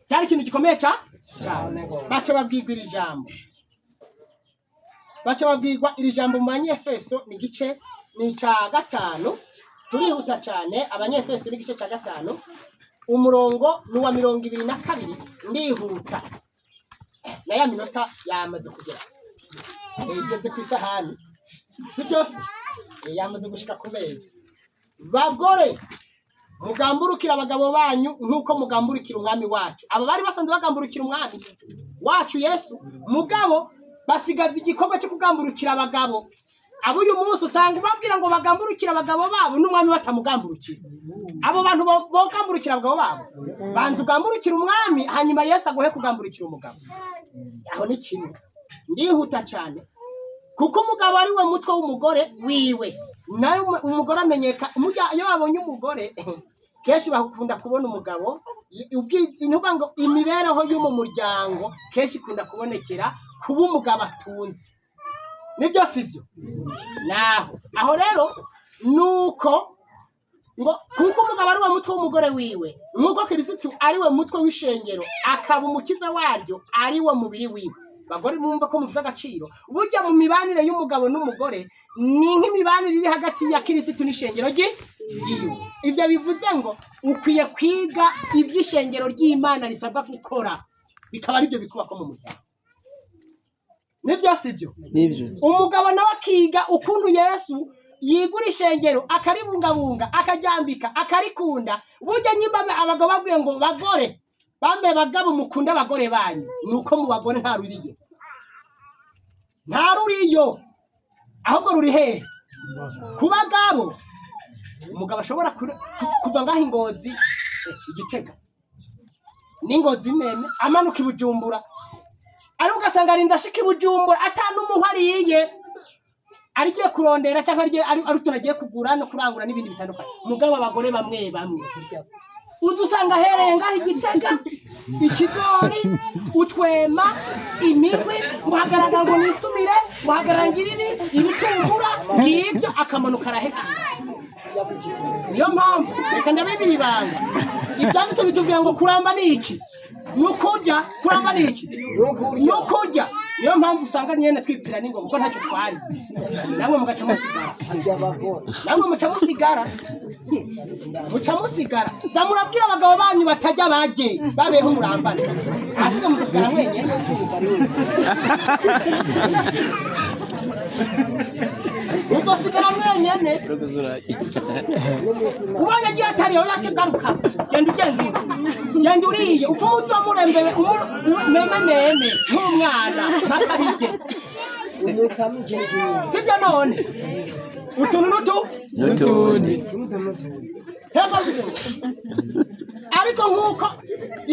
cyari ikintu gikomeye cyane bace babwirwa iri jambo bace babwirwa iri jambo mu Banyefeso ni gice ni ca 5 turihuta cyane Abanyefeso ni gice ca 5 umurongo nuwa 22 ndihuta na ya minota yamaze kugera igeze ku isahani byose yamaze gushika ku meza bagore mugamburukira abagabo banyu nkuko mugamburukira umwami wacu aba bari basanzwe bagamburukira umwami wacu Yesu mugabo basigaza igikorwa cyo kugamburukira abagabo abo uyu munsi usanga babwira ngo bagamburukira abagabo babo n'umwami batamugamburukira abo bantu bogamburukira abagabo babo banze ugamburukira umwami hanyuma Yesu agohe kugamburukira umugabo aho ni kimwe ndihuta cyane kuko umugabo ari we mutwe w'umugore wiwe nayo umugore amenyeka iyo babonye umugore keshi bakunda kubona umugabo intuba ngo imibereho yo mu muryango keshi ikunda kubonekera kuba umugabo atunze nibyo sibyo naho aho rero nuko ngo kuko umugabo ari we mutwe w'umugore wiwe nuko Kristo ari we mutwe w'ishengero akaba umukiza waryo ari we mubiri wiwe bagore bumva ko muvuze agaciro burya mu mibanire y'umugabo n'umugore ni nk'imibanire iri hagati ya Kristo n'ishengero ibyo bivuze ngo ukwiye kwiga iby'ishengero ry'Imana risabwa gukora bikaba ari byo bikuba ko mu muryango nibyo sibyo nibyo umugabo nawe akiga ukuntu Yesu yigura ishengero akaribungabunga akaryambika akarikunda burya nyimba abagabo babwiye ngo bagore bambe bagabo mukunda abagore banyu nuko mu bagore nta ruriyo ahubwo ruri hehe kubagabo umugabo ashobora kuva ngaho Ingozi Igitega n'Ingozi mene amanuka Ibujumbura ari ugasanga arinda ashika Ibujumbura atanumuhariye arigiye kurondera cyangwa ari tunagiye kugura no kurangura n'ibindi bitandukanye umugabo abagore bamwe udusanga hereye ngaho Igitega ikigori utwema imigwi muhagaragara ngo nisumire muhagarangira ibitungura ngibyo akamanuka araheka niyo mpamvu reka ndabibiri banga ibyanditse bitubwira ngo kuramba ni iki nukurya kuramba ni iki nukurya niyo mpamvu usanga nyene twipfira n'ingo kuko ntacyo twari namwe mugaca musigara zamurabwira abagabo banyu batajya baje babeho murambane asize musigara mwenyene uzosigara mwenyene ubonye agiye atariho yakigaruka genda uriye upfa murembere meme nk'umwana bakabirye sibyo none utuntu n'utundi ariko nk'uko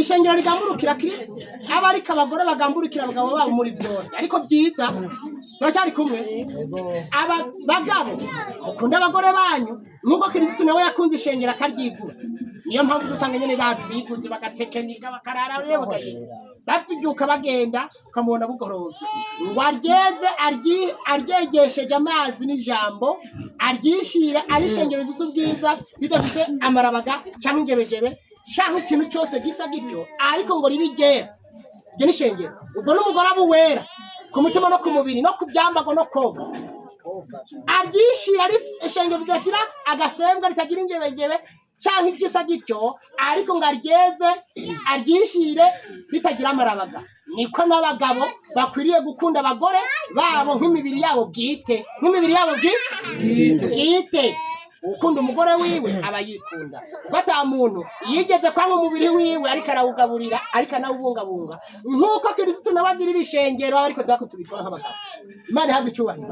ishengero rigamburukira Kristo aba ariko abagore bagamburukira abagabo babo muri byose ariko byiza turacyari kumwe aba bagabo ukunda abagore banyu nuko Kristo nawe yakunze ishengero akaryivura niyo mpamvu dusanga nyene babikuze bagatekenika bakarara rebugaye batubyuka bagenda ukamubona bugorobye ngo aryeze aryegesheje amazi n'ijambo aryishira ari ishengero rifite ubwiza bidafite amarabaga cyangwa ingebejebe canke ikintu cyose gisa gityo ariko ngo ribigera ibyo nishengero ubwo n'umugore abuwera ku mutima no ku mubiri no ku byambago no koga aryishira ari ishengero ridagira agasembwa ritagira ingebegebe canke igisa gityo ariko ngo aryeze aryishire ritagira amarabaga niko n'abagabo bakwiriye gukunda abagore babo nk'imibiri yabo bwite ukunda umugore wiwe aba yikunda bata muntu yigeze kwanga umubiri wiwe ariko arawugaburira ariko anawubungabunga nkuko Kristo nabagirira ishengero ariko twakutubikora nk'abagabo Imana ihabwe icyubahiro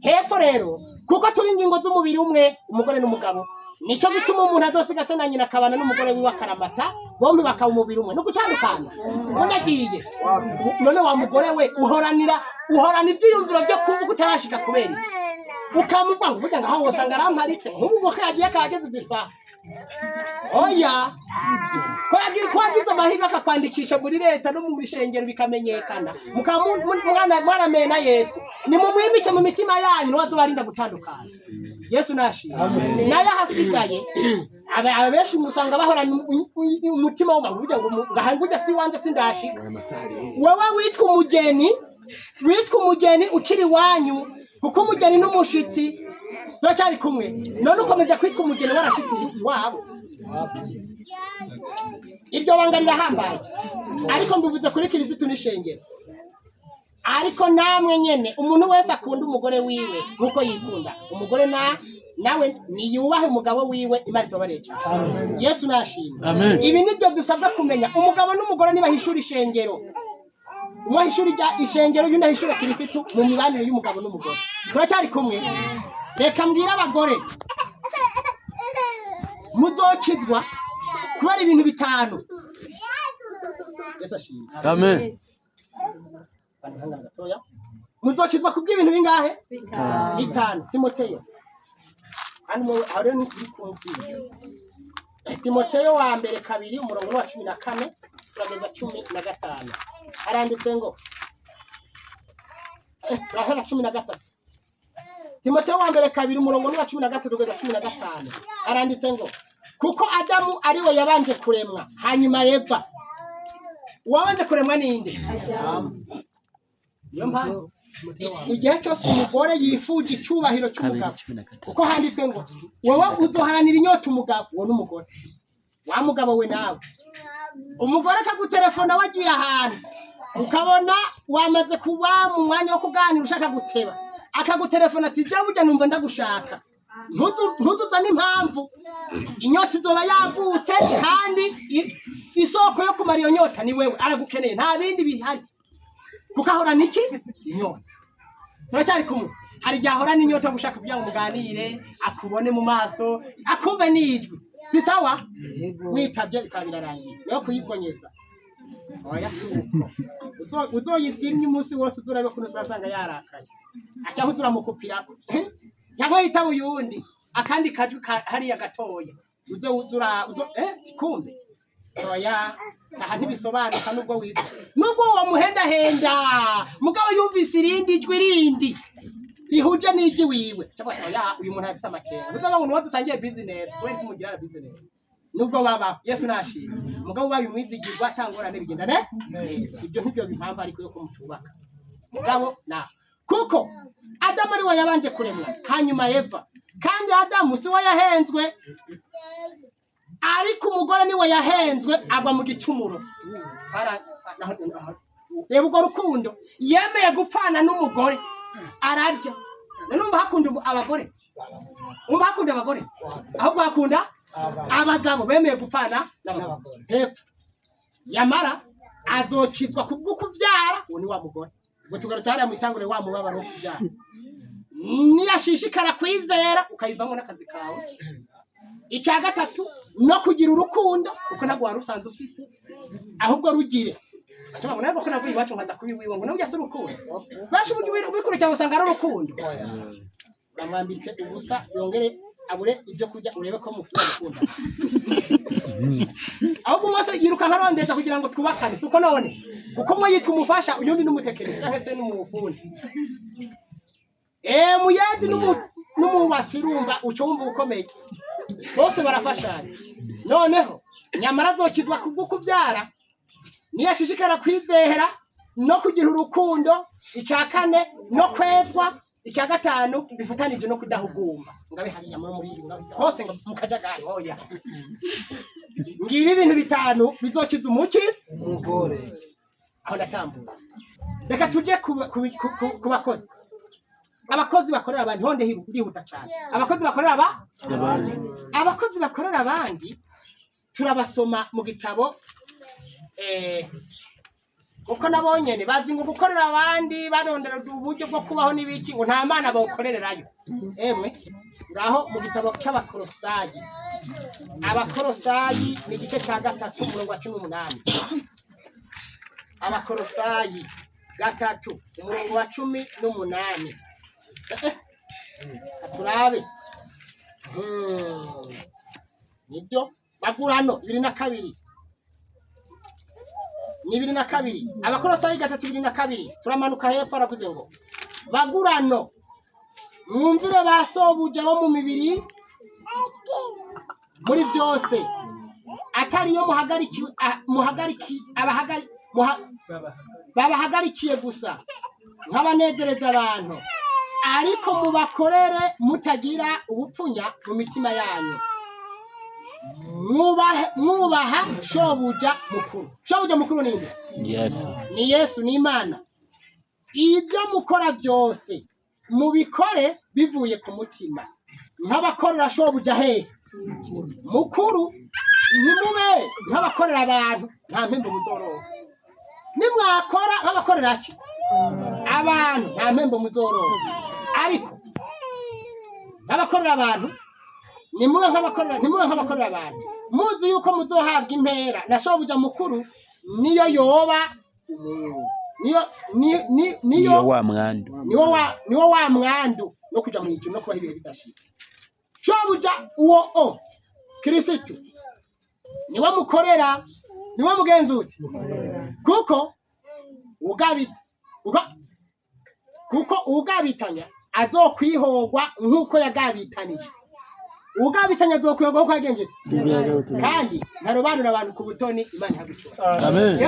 hepfo rero kuko turi ingingo z'umubiri umwe umugore n'umugabo nico gituma umuntu azosiga se na nyina akabana n'umugore wiwe akaramata bombi bakaba umubiri umwe no gutandukana unyagiye none wa mugore we uhorana ivyiyumviro byo kuvuga utarashika kubera ukamuva ngo burya ngaho wosanga aramparitse nk'ubwo kagiye karageze zisa oya ko yagira kwagize amahirwe akakwandikisha muri leta no mu bishengero bikamenyekana mwana mwaramena Yesu ni mu mwimike mu mitima yanyu no bazobarinda gutandukana Yesu nashimye naye hasigaye abeshi musanga bahorana umutima wo ngo burya ngo ngahanguja si wanje sindashika wewe witwa umugeni ukiri wanyu kuko umugeni n'umushitsi turacyari kumwe none ukomeje kwitwa umugeni warashitsi iwabo ibyo banga rirahambaye ariko mbivuze kuri Kristo n'ishengero ariko namwe nyene umuntu wese akunda umugore wiwe nkuko yikunda umugore nawe niyubahe umugabo wiwe Imana itobareca Yesu nashimye ibi nibyo dusabwa kumenya umugabo n'umugore niba hishura ishengero umwahishura ishengero yundi ahishura Kristo mu mibanire y'umugabo n'umugore turacyari kumwe reka mbwira abagore muzokizwa kubera ibintu bitanu Yesu ashimye amen muzokizwa kubw'ibintu bingahe bitanu Timoteyo hano ari n'ukuri kumvira Timoteyo wa mbere 2 umurongo wa 14 turageza 15 aranditse ngo rahera 13 Timoteyo wa mbere 2 umurongo wa 13 tugeza 15 aranditse ngo kuko Adamu ari we yabanje kuremwa hanyuma Eva wabanje kuremwa ninde niyo mpamvu igihe cyose umugore yifuje icyubahiro cy'umugabo kuko handitswe ngo wowe uzoharanira inyota umugabo wo n'umugore wa mugabo we nawe umugore akagutelefona wagiye ahantu ukabona wamaze kuba mu mwanya wo kuganira ushaka guteba akagutelefona ati je burya numva ndagushaka ntuzuza n'impamvu inyota izoba yavutse kandi isoko yo kumara iyo nyota ni wewe aragukeneye nta bindi bihari kuko ahora niki inyota turacyari kumwe hari igihe ahora n'inyota gushaka kugira ngo muganire akubone mu maso akumve n'ijwi si sawa witabye bikaba birarangiye yo kuyikonyeza oya suko uzoyizimye umunsi wose uzurabe kuno zasanga yarakaye acyangwa turamukupira cyangwa yitaba uyundi akandi kaju hariya gatoya tikumbe oya aha ntibisobanuka nubwo witwa nubwo wamuhendahenda mugabo yumvise irindi jwi rindi rihuje n'igi wiwe oya uyu muntu afise amakenga uzaba ngo dusangiye business we kumugira business nubwo baba Yesu nashimye mugabo bayu mwizigirwa tangorane bigenda neza ibyo ntibyo bimpamva ariko yo kumutubaka mugabo na kuko Adamu ari we yabanje kuremwa hanyuma Eva kandi Adamu si we yahenzwe ariko umugore ni we yahenzwe agwa mu gicumuro reba urwo rukundo yemeye gupfana n'umugore ararya numva hakunda abagore ahubwo hakunda abagabo bemeye gupfana n'abagore hepfo yamara azokizwa kubwo kuvyara uwo ni wa mugore ngo tugarucyara mu itangure wa mubabaro wo kuvyara niyashishikara kwizera ukayivamo n'akazi kawe icya gatatu no kugira urukundo uko ntabwo warusanze ufise ahubwo rugire acaba nabo ko navuye iwacu nkaza kubiwiwe ngo nabyo se urukundo bashi ubikurikira usanga ari urukundo uramwambike ubusa yongere abure ibyo kujya urebe ko mufuza gukunda ahubwo mwese yiruka nkarondeza kugira ngo twubakane suko none kuko mwe yitwa umufasha uyundi n'umutekereza kahese n'umufundi muyandi n'umubatsi rumva ucumva ukomeye bose barafashanya noneho nyamara azokizwa kubwo kubyara niyashishikara kwizehera no kugira urukundo, icya kane no kwezwa, icya gatanu bifutanije no kudahugumba. Ngabe hariya muri hose mukajagari hoya. Ngibi ibintu bitanu bizokiza umuki umugore. Aho ndatambuka. Reka tuje ku bakozi. Abakozi bakorera abandi honde hihuta cyane. Abakozi bakorera abandi. Abakozi bakorera abandi turabasoma mu gitabo uko nabonye bazi ngo gukorera abandi barondera uburyo bwo kubaho n'ibiki ngo nta mana bawukorererayo. Emwe ngaho mu gitabo cy'Abakolosayi. Abakolosayi ni igice cya 3 umurongo wa 18. Abakolosayi 3 umurongo wa 18. Turabe. Nibyo bagurano 22. Ni 22. Abakolosayi 3:22. Turamanuka hepfo aravuze ngo bagurano mwumvire basobuja bo mu mibiri muri byose atari yo babahagarikiye gusa nk'abanezereza abantu, ariko mubakorere mutagira ubupfunya mu mitima yanyu, mwubaha shobuja mukuru. Shobuja mukuru ni nde? Yesu. Ni Yesu, ni Imana. Ibyo mukora byose mubikore bivuye ku mutima nk'abakorera shobuja he mukuru. Nimube nk'abakorera abantu nta mpembo muzoroha. Nimwakora nk'abakorera abantu nta mpembo muzoroha, ariko nk'abakorera abantu nimube nk'abakorera abantu muzi yuko muzohabwa impera na shobuja mukuru niyo yoba niyo wa mwandu. Niwo wa mwandu no kuja mu ijuru no kuba ibihe bidashira. Shobuja uwo Kristo niwe mukorera, niwe mugenzuzi, kuko ugabitanya azokwihogwa nkuko yagabitanije. Ugabitanya azokwihogwa nkuko yagenjeje, kandi ntarobanura abantu ku butoni. Imana ihagucura. Amen.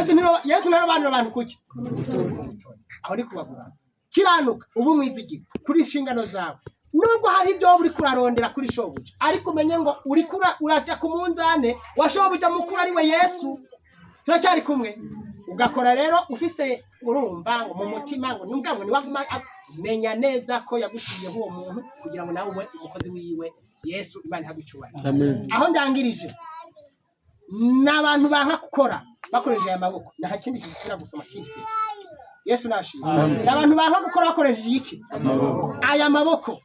Yesu ntarobanura abantu kuki aho ni kubagura. Kiranuka ubu mwizigiro kuri inshingano zawe, nubwo hari ibyo uri kurarondera kuri shobuja, ariko umenye ngo uri urashya ku munzane wa shobuja mukuru ari we Yesu. Turacyari kumwe. Ugakora rero ufise urumva ngo mu mutima ngo nubwo ngo niwaguma menya neza ko yagushiye uwo muntu kugira ngo nawe ube umukozi wiwe Yesu. Imana ihagucura. Amen. Aho ndangirije n'abantu banka gukora bakoresheje aya maboko, nta kindi kizira gusoma kindi. Yesu nashimye. N'abantu banka gukora bakoresheje iki? Aya maboko.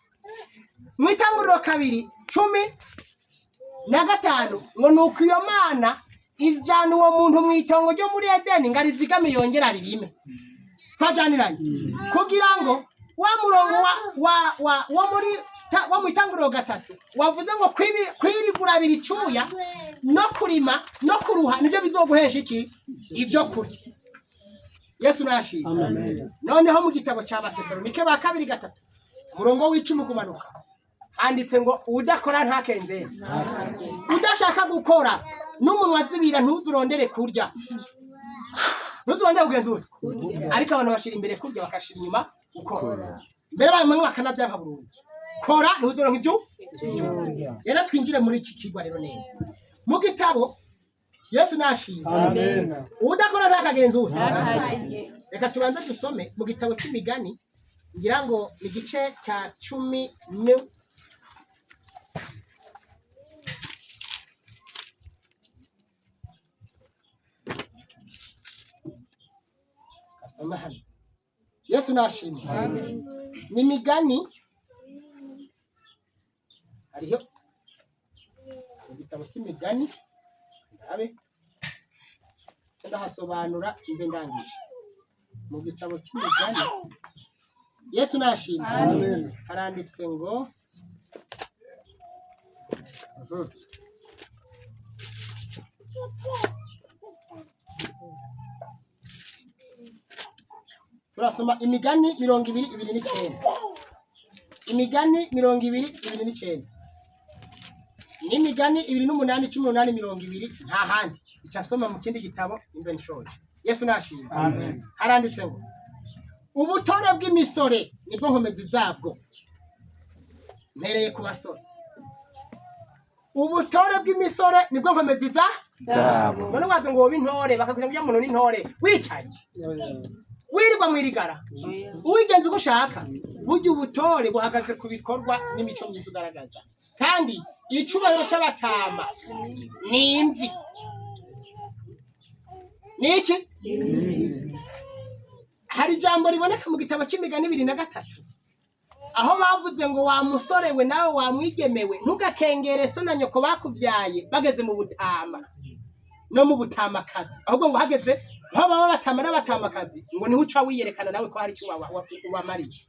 Mwitanguriro 2:15 ngo nuko iyo Mana izjana uwo muntu mu itongo ryo muri Edeni ngari zigame yongera ririme kwajaniranye, kugira ngo wa murongo wa mwitanguriro 3 wavuze ngo kwirigura biricuya no kurima no kuruha nibyo bizoguhesha iki? Ibyo kurya. Yesu nashimye. Amen. Noneho mu gitabo cya Abatesalonike 2:3 umurongo w'10 kumanuka handitse ngo udakora ntakenzera. Udashaka gukora n'umunwa zibira ntuzurondere kurya, ntuzurondere kugenzura. Ariko abantu bashira imbere kurya bakashira inyuma gukora. Mbere bamwe bakanabyanka burundu. Kora ntuzuronka ibyo. Rero twinjire muri iki kigwa rero neza mu gitabo. Yesu nashimye. Amen. Udakora ntakagenzura. Reka tubanze dusome mu gitabo cy'Imigani, ngira ngo igice cya 10. Yesu nashimye. Amen. Ni Migani hariyo mu gitabo cy'Imigani abe ndahasobanura imbe ndangije mu gitabo cy'Imigani. Yesu nashimye. Amen. Haranditse ngo turasoma Imigani 20:29. Imigani 20:29. imigani 2:8-18:20 nta handi icasoma mu kindi gitabo imbe nshoje. Yesu nashimye. Amen. Haranditse ngo ubutore bw'imisore nibwo nkomezi zabwo. Mpereye ku basore. Ubutore bw'imisore nibwo nkomezi zabo. None waze ngo wobe intore bakakugira ngo umuntu n'intore wicaye. Wirirwa mwirigara. Uwigenze uko ushaka. Burya ubutore buhagaze ku bikorwa n'imico myiza ugaragaza. Kandi icubahiro c'abatamba ni imvi. Niki? Hari jambo riboneka mu gitabo cy'imigani 2:3. Aho bavuze ngo wa musore we nawe wamwigemewe ntugakengere so na nyoko bakuvyaye bageze mu butama no mu butamakazi. Ahubwo ngo hageze aho baba batama n'abatamakazi ngo niho uca wiyerekana nawe ko hari cyo wamariye.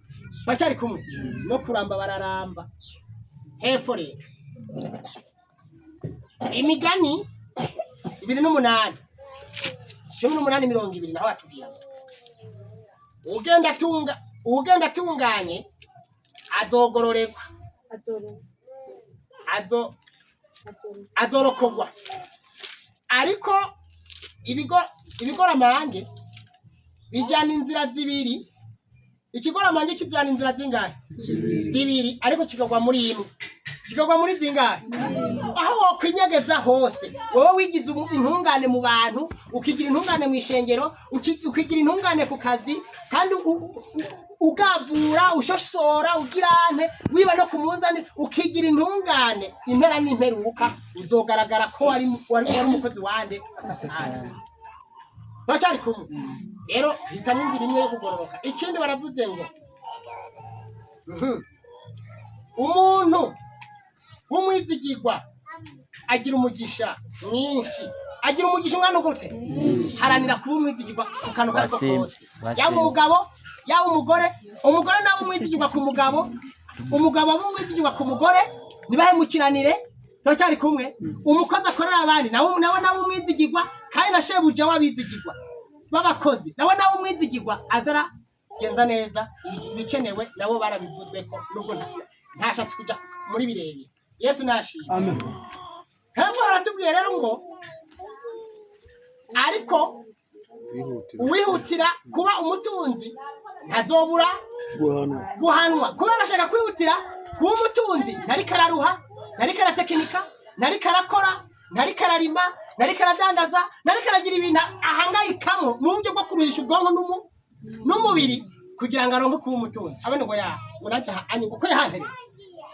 Bacyari kumwe no kuramba bararamba. Hepfo rero imigani 2:8 18:20 naho atubwira ugenda tunganye azogororerwa azorokogwa. Ariko ibigoramange bijana inzira zibiri. Ikigoramange kizana inzira zingahe? Zibiri. Ariko kikagwa muri imwe. Kikagwa muri zingahe? Aho wokwinyegeza hose wowe wigize intungane mu bantu, ukigira intungane mu ishengero, ukigira intungane ku kazi, kandi ugavura ushosora ugirante wiba no kumunzane ukigira intungane. Impera n'imperuka uzogaragara ko wari umukozi wande asasana. Bacyari kumwe rero hitamwingira imwe yo kugororoka. Ikindi baravuze ngo umuntu w'umwizigirwa agira umugisha mwinshi. Agira umugisha umwana gute? Haranira kuba umwizigirwa ku kantu kako kose. Yaba umugabo yaba umugore nawe umwizigirwa ku mugabo, umugabo umwizigirwa ku mugore, nibahemukiranire. Turacyari kumwe. Umukozi akorera abandi nawe umwizigirwa, kandi na shebuja wabizigirwa babakozi nawe umwizigirwa azara genza neza ibikenewe nabo barabivuzwe ko nubwo ntashatse kuja muri birebire. Yesu nashimye. Amen. Hepfo haratubwiye rero ngo ariko uwihutira kuba umutunzi ntazobura guhanwa. Kubera ashaka kwihutira kuba umutunzi ntari kararuha, ntari karatekinika, ntari karakora, ntari kararima, ntari karadandaza, ntari karagira ibintu ahangayikamo mu buryo bwo kuruhisha ubwonko n'umubiri kugira ngo aronke kuba umutunzi. Abone ngo unajya uko yahanteretse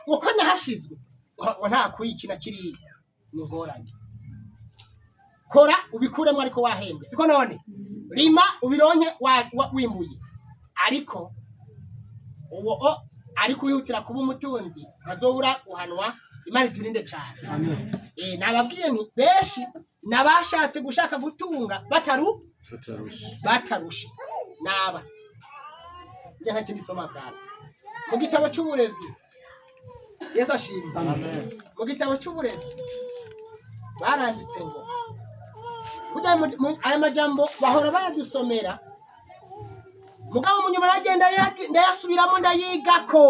uko nahashizwe ngo nta kuyikina kiri ni ngorane. Kora ubikuremo ariko wahembwe. Siko none rima ubironke wimbuye. Ariko uwo ariko wihutira kuba umutunzi ntazobura guhanwa. Imana iturinde cyane. Amen. Nababwiye nti beshi nabashatse gushaka gutunga batarusha naba nje nta kindi soma bwana mu gitabo cy'uburezi. Yesu ashimwe. Amen. Mu gitabo cy'uburezi baranditse ngo aya majambo bahora bayadusomera mugabo munyuma nagenda ndayasubiramo ndayigako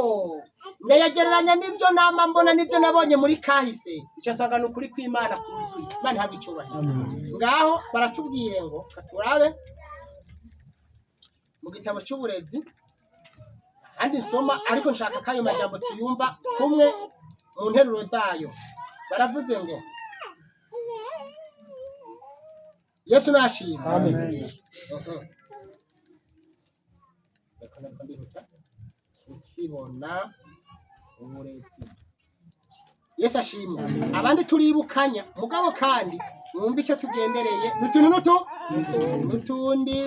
ndayagereranya n'ibyo nama mbona n'ibyo nabonye muri kahise. Icasanga n'ukuri kw'Imana kuzuye. Imana habe icyubahiro. Ngaho baratubwiye ngo katurabe mu gitabo cy'uburezi kandi nsoma ariko nshaka kayo majambo tuyumva kumwe mu nteruro zayo. Baravuze ngo Yesu nashimye. Amen. Ukibona uburezi. Yesu ashimwe. Abandi turibukanya mugabo kandi mwumva icyo tugendereye n'utundi.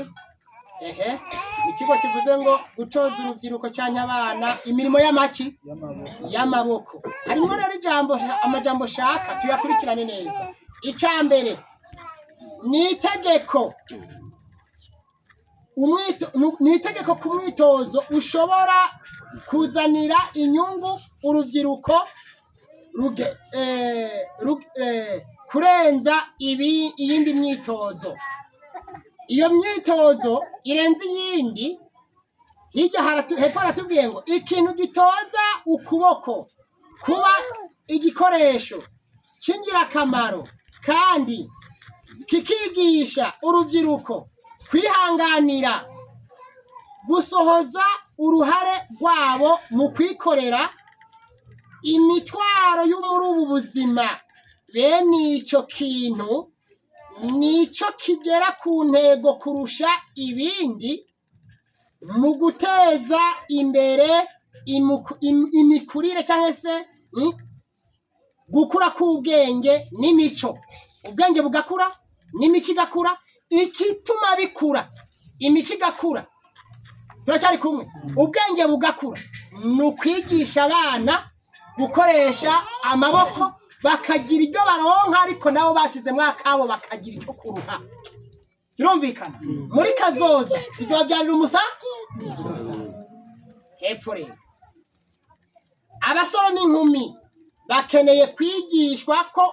Ikigo kivuze ngo gutoza urubyiruko cyane abana imirimo y'amaboko. Harimo rero amajambo shaka tuyakurikirane neza. Icyambere ni itegeko ku mwitozo ushobora kuzanira inyungu urubyiruko kurenza iyindi myitozo. Iyo myitozo irenze iyindi hirya hepfo haratubwiye ngo ikintu gitoza ukuboko kuba igikoresho cy'ingirakamaro kandi kikigisha urubyiruko kwihanganira gusohoza uruhare rwabo mu kwikorera imitwaro yo muri ubu buzima. Bene icyo kintu nicyo kigera ku ntego kurusha ibindi mu guteza imbere imikurire cyangwa se gukura k'ubwenge n'imico. Ubwenge bugakura n'imico igakura. Ikituma bikura imico igakura, turacyari kumwe, ubwenge bugakura, ni ukwigisha abana gukoresha amaboko bakagira ibyo baronka, ariko nabo bashizemo akabo bakagira icyo kuruha. Birumvikana? Muri kazoza bizabyarira umusanzu. Hepfo rero, abasore n'inkumi bakeneye kwigishwa ko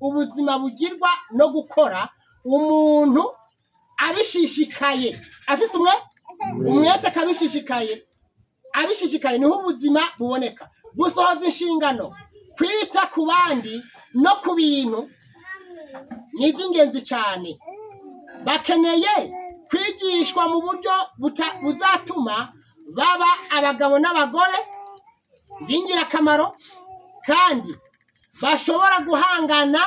ubuzima bugirwa no gukora umuntu abishishikaye, afise umwete abishishikaye niho ubuzima buboneka. Gusohoza inshingano, kwita ku bandi no ku bintu ni iby'ingenzi cyane. Bakeneye kwigishwa mu buryo buzatuma baba abagabo n'abagore b'ingirakamaro kandi bashobora guhangana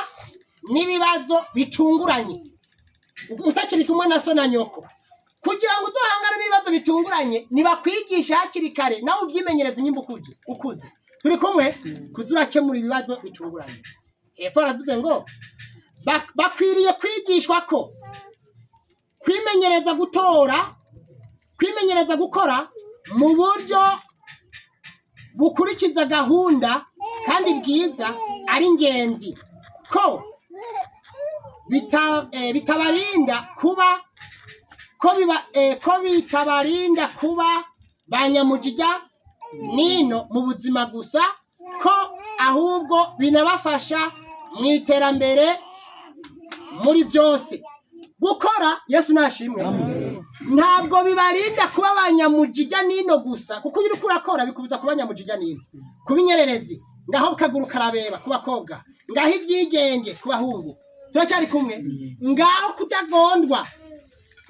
n'ibibazo bitunguranye. Utakiri kumwe na so na nyoko, kugira ngo uzohangane n'ibibazo bitunguranye nibakwigisha hakiri kare, nawe ubyimenyereze nyimba ukuze. Turi kumwe kuzurakemura ibibazo bitunguranye. Hepfo aravuze ngo bakwiriye kwigishwa ko kwimenyereza gukora mu buryo bukurikiza gahunda kandi bwiza ari ingenzi, ko bitabarinda kuba banyamujija nino mu buzima gusa, ko ahubwo binabafasha mu iterambere muri byose. Gukora Yesu nashimwe, ntabwo bibarinda kuba abanyamujija nino gusa, kuko iyo uriko urakora bikubuza kuba abanyamujija nino. Kuba inyererezi ngaho kaguru karabeba ku bakobwa, ngaho ivyigenge ku bahungu. Turacyari kumwe, ngaho kutagondwa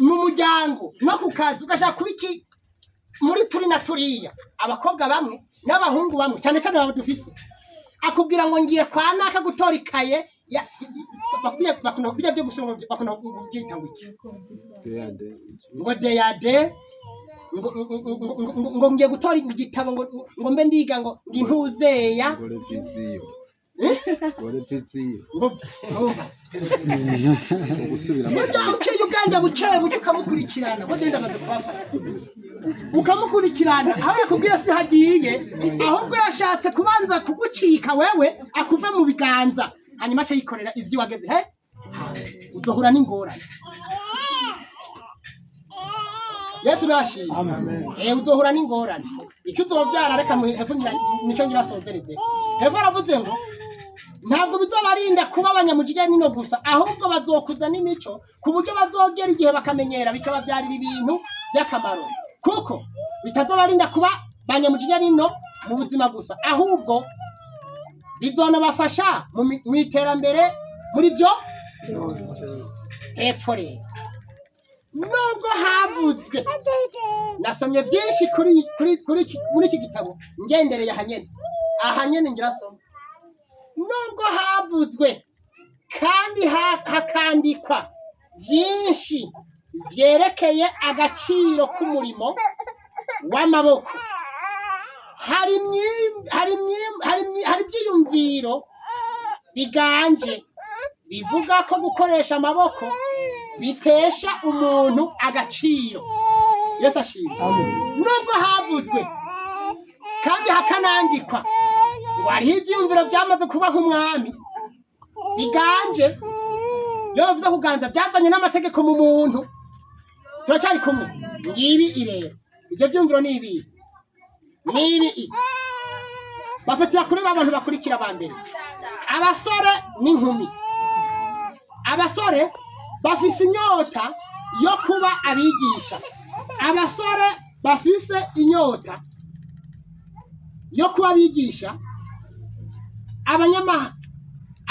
mu muryango no ku kazi, ugashaka kubiki muri turi na turiya. Abakobwa bamwe n'abahungu bamwe cyane cyane abo dufise, akubwira ngo ngiye kwa naka gutora ikaye bakuna byo gusoma, bakuna kubyita ngo deyade ngo ngiye gutora igitabo ngo mbe ndiga ngo ntuzeya Uganda bucye ukamukurikirana ukamukurikirana aho yakubwiye si hagiye, ahubwo yashatse kubanza kugucika wewe akuve mu biganza, hanyuma cyo yikorera ivyo wageze uzohura n'ingorane. Yesu nashi uzohura n'ingorane. Icyo uzovyara reka hepfo nico ngirasozereze. Hepfo aravuze ngo ntabwo bizobarinda kuba abanyamujija nino gusa, ahubwo bazokuza n'imico ku buryo bazogera igihe bakamenyera, bikabavyarira ibintu by'akamaro, kuko bitazobarinda kuba abanyamujija nino mu buzima gusa, ahubwo bizonabafasha mu iterambere muri byo. Hepfo rero, nubwo havuzwe, nasomye byinshi muri iki gitabo ngendereye ahanyene ngirasoma. Nubwo havuzwe kandi hakandikwa byinshi vyerekeye agaciro k'umurimo w'amaboko, hari ibyiyumviro biganje bivuga ko gukoresha amaboko bitesha umuntu agaciro. Yesu ashimwe. Nubwo havuzwe kandi hakanandikwa ngo hariho ibyiyumviro byamaze kuba nk'umwami biganje, iyo bavuze kuganza byazanye n'amategeko mu muntu. Turacyari kumwe, ngibi irero ibyo byumviro nibi bafatira kuri abantu bakurikira ba mbere, abasore n'inkumi. Abasore bafise inyota yo kuba abigisha, abasore bafise inyota yo kuba abigisha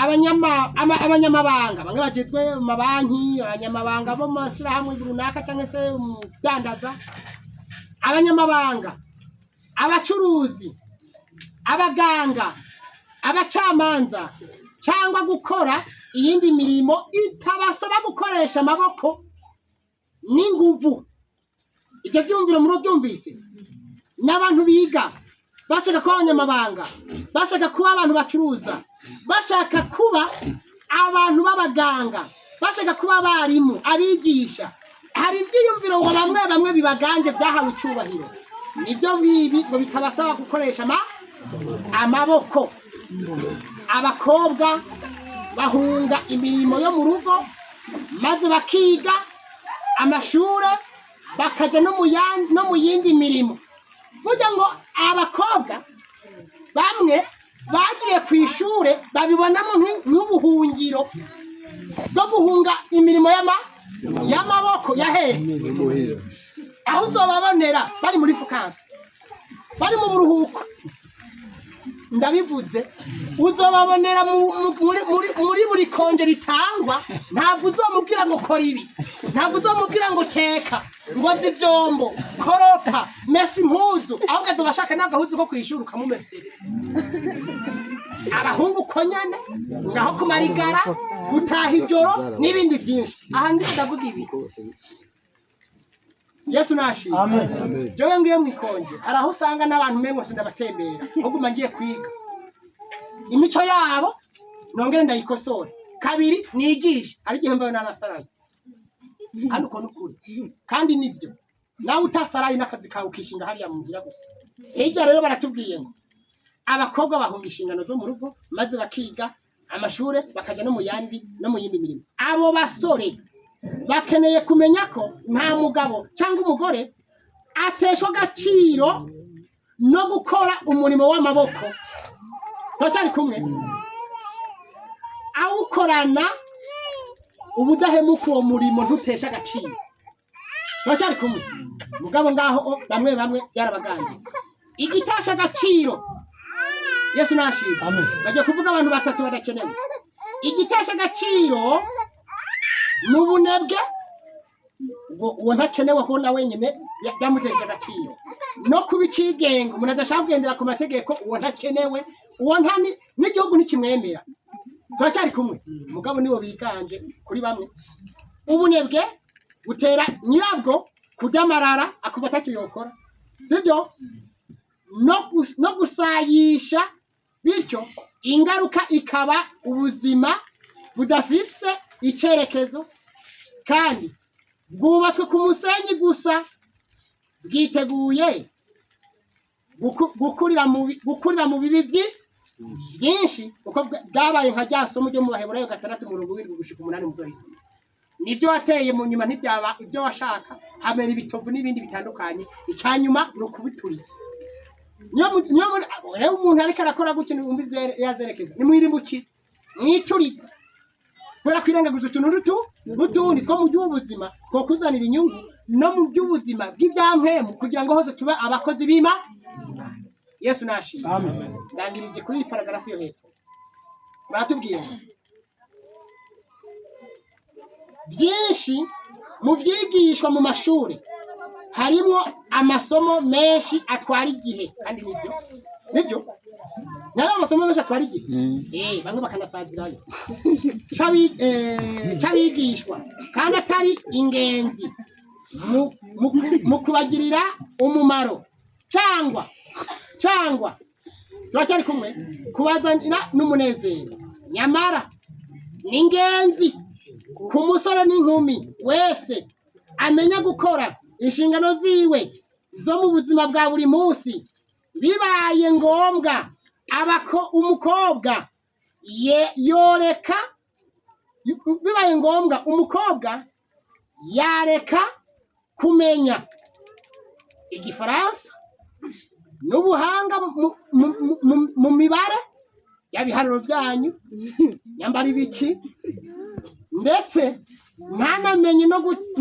abanyamabanga bamwe bagizwe mu mabanki, abanyamabanga bo mu mashyirahamwe runaka cyangwa se umudandaza, abanyamabanga, abacuruzi, abaganga, abacamanza, cyangwa gukora iyindi mirimo itabasaba gukoresha amaboko n'inguvu. Ibyo byumviro muri byumvise n'abantu biga bashaka kuba abanyamabanga, bashaka kuba abantu bacuruza, bashaka kuba abantu b'abaganga, bashaka kuba abarimu, abigisha. Hari ibyiyumviro ngo bamwe bibaganje byahawe icyubahiro, nibyo bibi ngo bitabasaba gukoresha amaboko. Abakobwa bahunga imirimo yo mu rugo maze bakiga amashure bakaja no mu yindi mirimo. Burya ngo abakobwa bamwe bagiye ku ishure babibonamo nk'ubuhungiro bwo guhunga imirimo y'amaboko yahehe. Aho uzobabonera bari muri vacances, bari mu buruhuko, ndabivuze, uzobabonera muri buri konje ritangwa. Ntabwo uzomubwira ngo kora ibi, ntabwo uzomubwira ngo teka, ngo zivyombo, koropa, mesa impuzu, ahubwo azobashaka n'agahuzu ko kwishura ukamumesera. Abahungu konyane ngaho kumarigara, gutaha ijoro n'ibindi byinshi. Aha ndavuga ibi. Yesu nashimye. Amen. Joye ngiye mwikonje, araho usanga n'abantu mengo sindabatembera, oguma ngiye kwiga imico yabo, nongere ndayikosora. Kabiri nigisha, ari gihe mbaye n'anasaraye. Kandi uko nukuri, kandi nivyo nawe utasaraye n'akazi kawe ukishinga hariya mugira gusa. Hirya rero baratubwiye ngo abakobwa bahunga inshingano zo mu rugo maze bakiga amashure bakaja no mu yindi mirimo. Abo basore bakeneye kumenya ko nta mugabo cyangwa umugore ateshwa agaciro no gukora umurimo w'amaboko. Turacyari kumwe? Awukorana ubudahemuka uwo murimo ntutesha agaciro. Turacyari kumwe? Mugabo ngaho bamwe byarabaganje. Igitasha agaciro, Yesu nashimye. Amen. Bagiye kuvuga abantu batatu badakenewe. Igitasha agaciro n'ubunebwe, uwo ntakenewe ko na wenyine byamutesha agaciro. No kubikigenga umuntu adashaka kugendera ku mategeko, uwo ntakenewe, uwo n'igihugu nikimwemera. Turacyari kumwe? Mugabo niwo biganje kuri bamwe. Ubunebwe butera nyirabwo kudamarara akuba atakiyokora, sibyo? No gusayisha, bityo ingaruka ikaba ubuzima budafise icerekezo kandi bwubatswe ku musenyi gusa, bwiteguye gukurira mu bibi byinshi, uko bwabaye nka rya somo ryo mu Baheburayo 6:7-8 muzohisoma. Nibyo wateye mu nyuma ntibyaba ibyo washaka, hamera ibitovu n'ibindi bitandukanye. Icyanyuma no kubituriza. Niyo umuntu ariko arakora gutyo umbize yazerekeza ni mwirimuki mwituriga kubera kwirengaguza utuntu n'utundi two mu by'ubuzima ko kuzanira inyungu no mu by'ubuzima bw'ibyampemu kugira ngo hose tuba abakozi b'Imana. Yesu nashimye. Amen. Ndangirije kuri paragraph yo hepfo. Baratubwiye byinshi mu byigishwa mu mashuri harimo amasomo menshi atwara igihe, kandi nibyo nari amasomo menshi atwara igihe. Bamwe bakanasazirayo cabigishwa kandi atari ingenzi mu kubagirira umumaro cyangwa turacyari kumwe kubazanira n'umunezero. Nyamara ni ingenzi ku musore n'inkumi wese amenya gukora inshingano ziwe zo mu buzima bwa buri munsi. Bibaye ngombwa umukobwa yareka kumenya igifaransa n'ubuhanga mu mibare yabiharuro byanyu nyambara ibiki, ndetse ntanamenye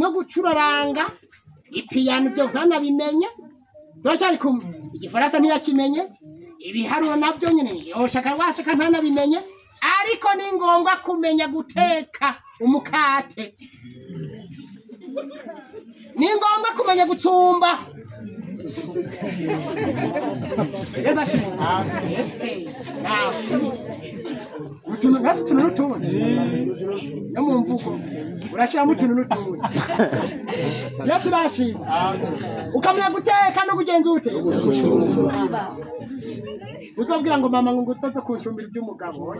no gucuraranga ipiyano, byo ntanabimenye. Turacyari kumwe? Igifaransa ntiyakimenye, ibiharuro nabyo nyine washaka ntanabimenye, ariko ni ngombwa kumenya guteka umukate, ni ngombwa kumenya gucumba. Yeza shi utuntu nasi tuntu n'utundi no mu mvugo urashiramo utuntu n'utundi. Yesu bashimwe. Ukamenya guteka no kugenza ute uzobwira ngo mama ngo utsoze kuncumbira iby'umugabo.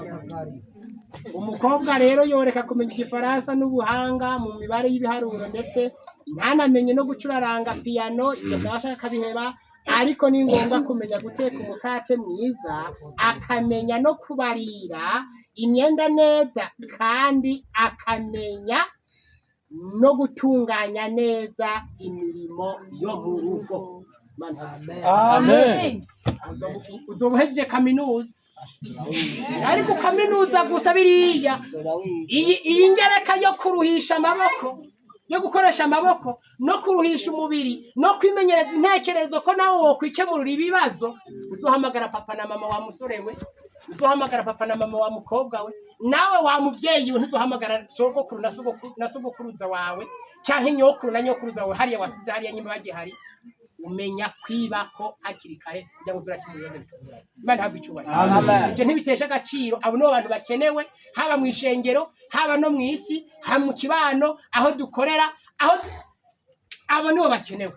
Umukobwa rero yoreka kumenya igifaransa n'ubuhanga mu mibare y'ibiharuro ndetse ntanamenye no gucuraranga piano, ibyo byashaka kabiheba. Ariko ni ngombwa kumenya guteka umukate mwiza, akamenya no kubarira imyenda neza, kandi akamenya no gutunganya neza imirimo yo mu rugo. Amen. Uzobuhejeje kaminuza, ariko kaminuza gusa biriya iyi ngereka yo kuruhisha amaboko, yo gukoresha amaboko no kuruhisha umubiri no kwimenyereza intekerezo ko nawe wokwikemurira ibibazo. Uzohamagara papa na mama wa musore we, uzohamagara papa na mama wa mukobwa we, nawe wa muvyeyi we ntuzohamagara sogokuru na sogokuruza wawe cyangwa nyokuru na nyokuruza wawe hariya wasize hariya nyimba bagihari. Umenya kwibako hakiri kare kugira ngo turakimura ibibazo bitunguranye. Imana habwe icyubahiro. Ibyo ntibitesha agaciro, abo nibo bantu bakenewe, haba mu ishengero, haba no mu isi, haba mu kibano, aho dukorera, abo nibo bakenewe.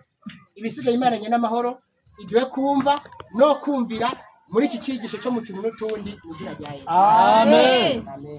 Ibisigaye Imana nyene amahoro iduhe kumva no kumvira muri iki cyigisho cyo mu tuntu n'utundi mu izina rya Yesu. Amen. Amen.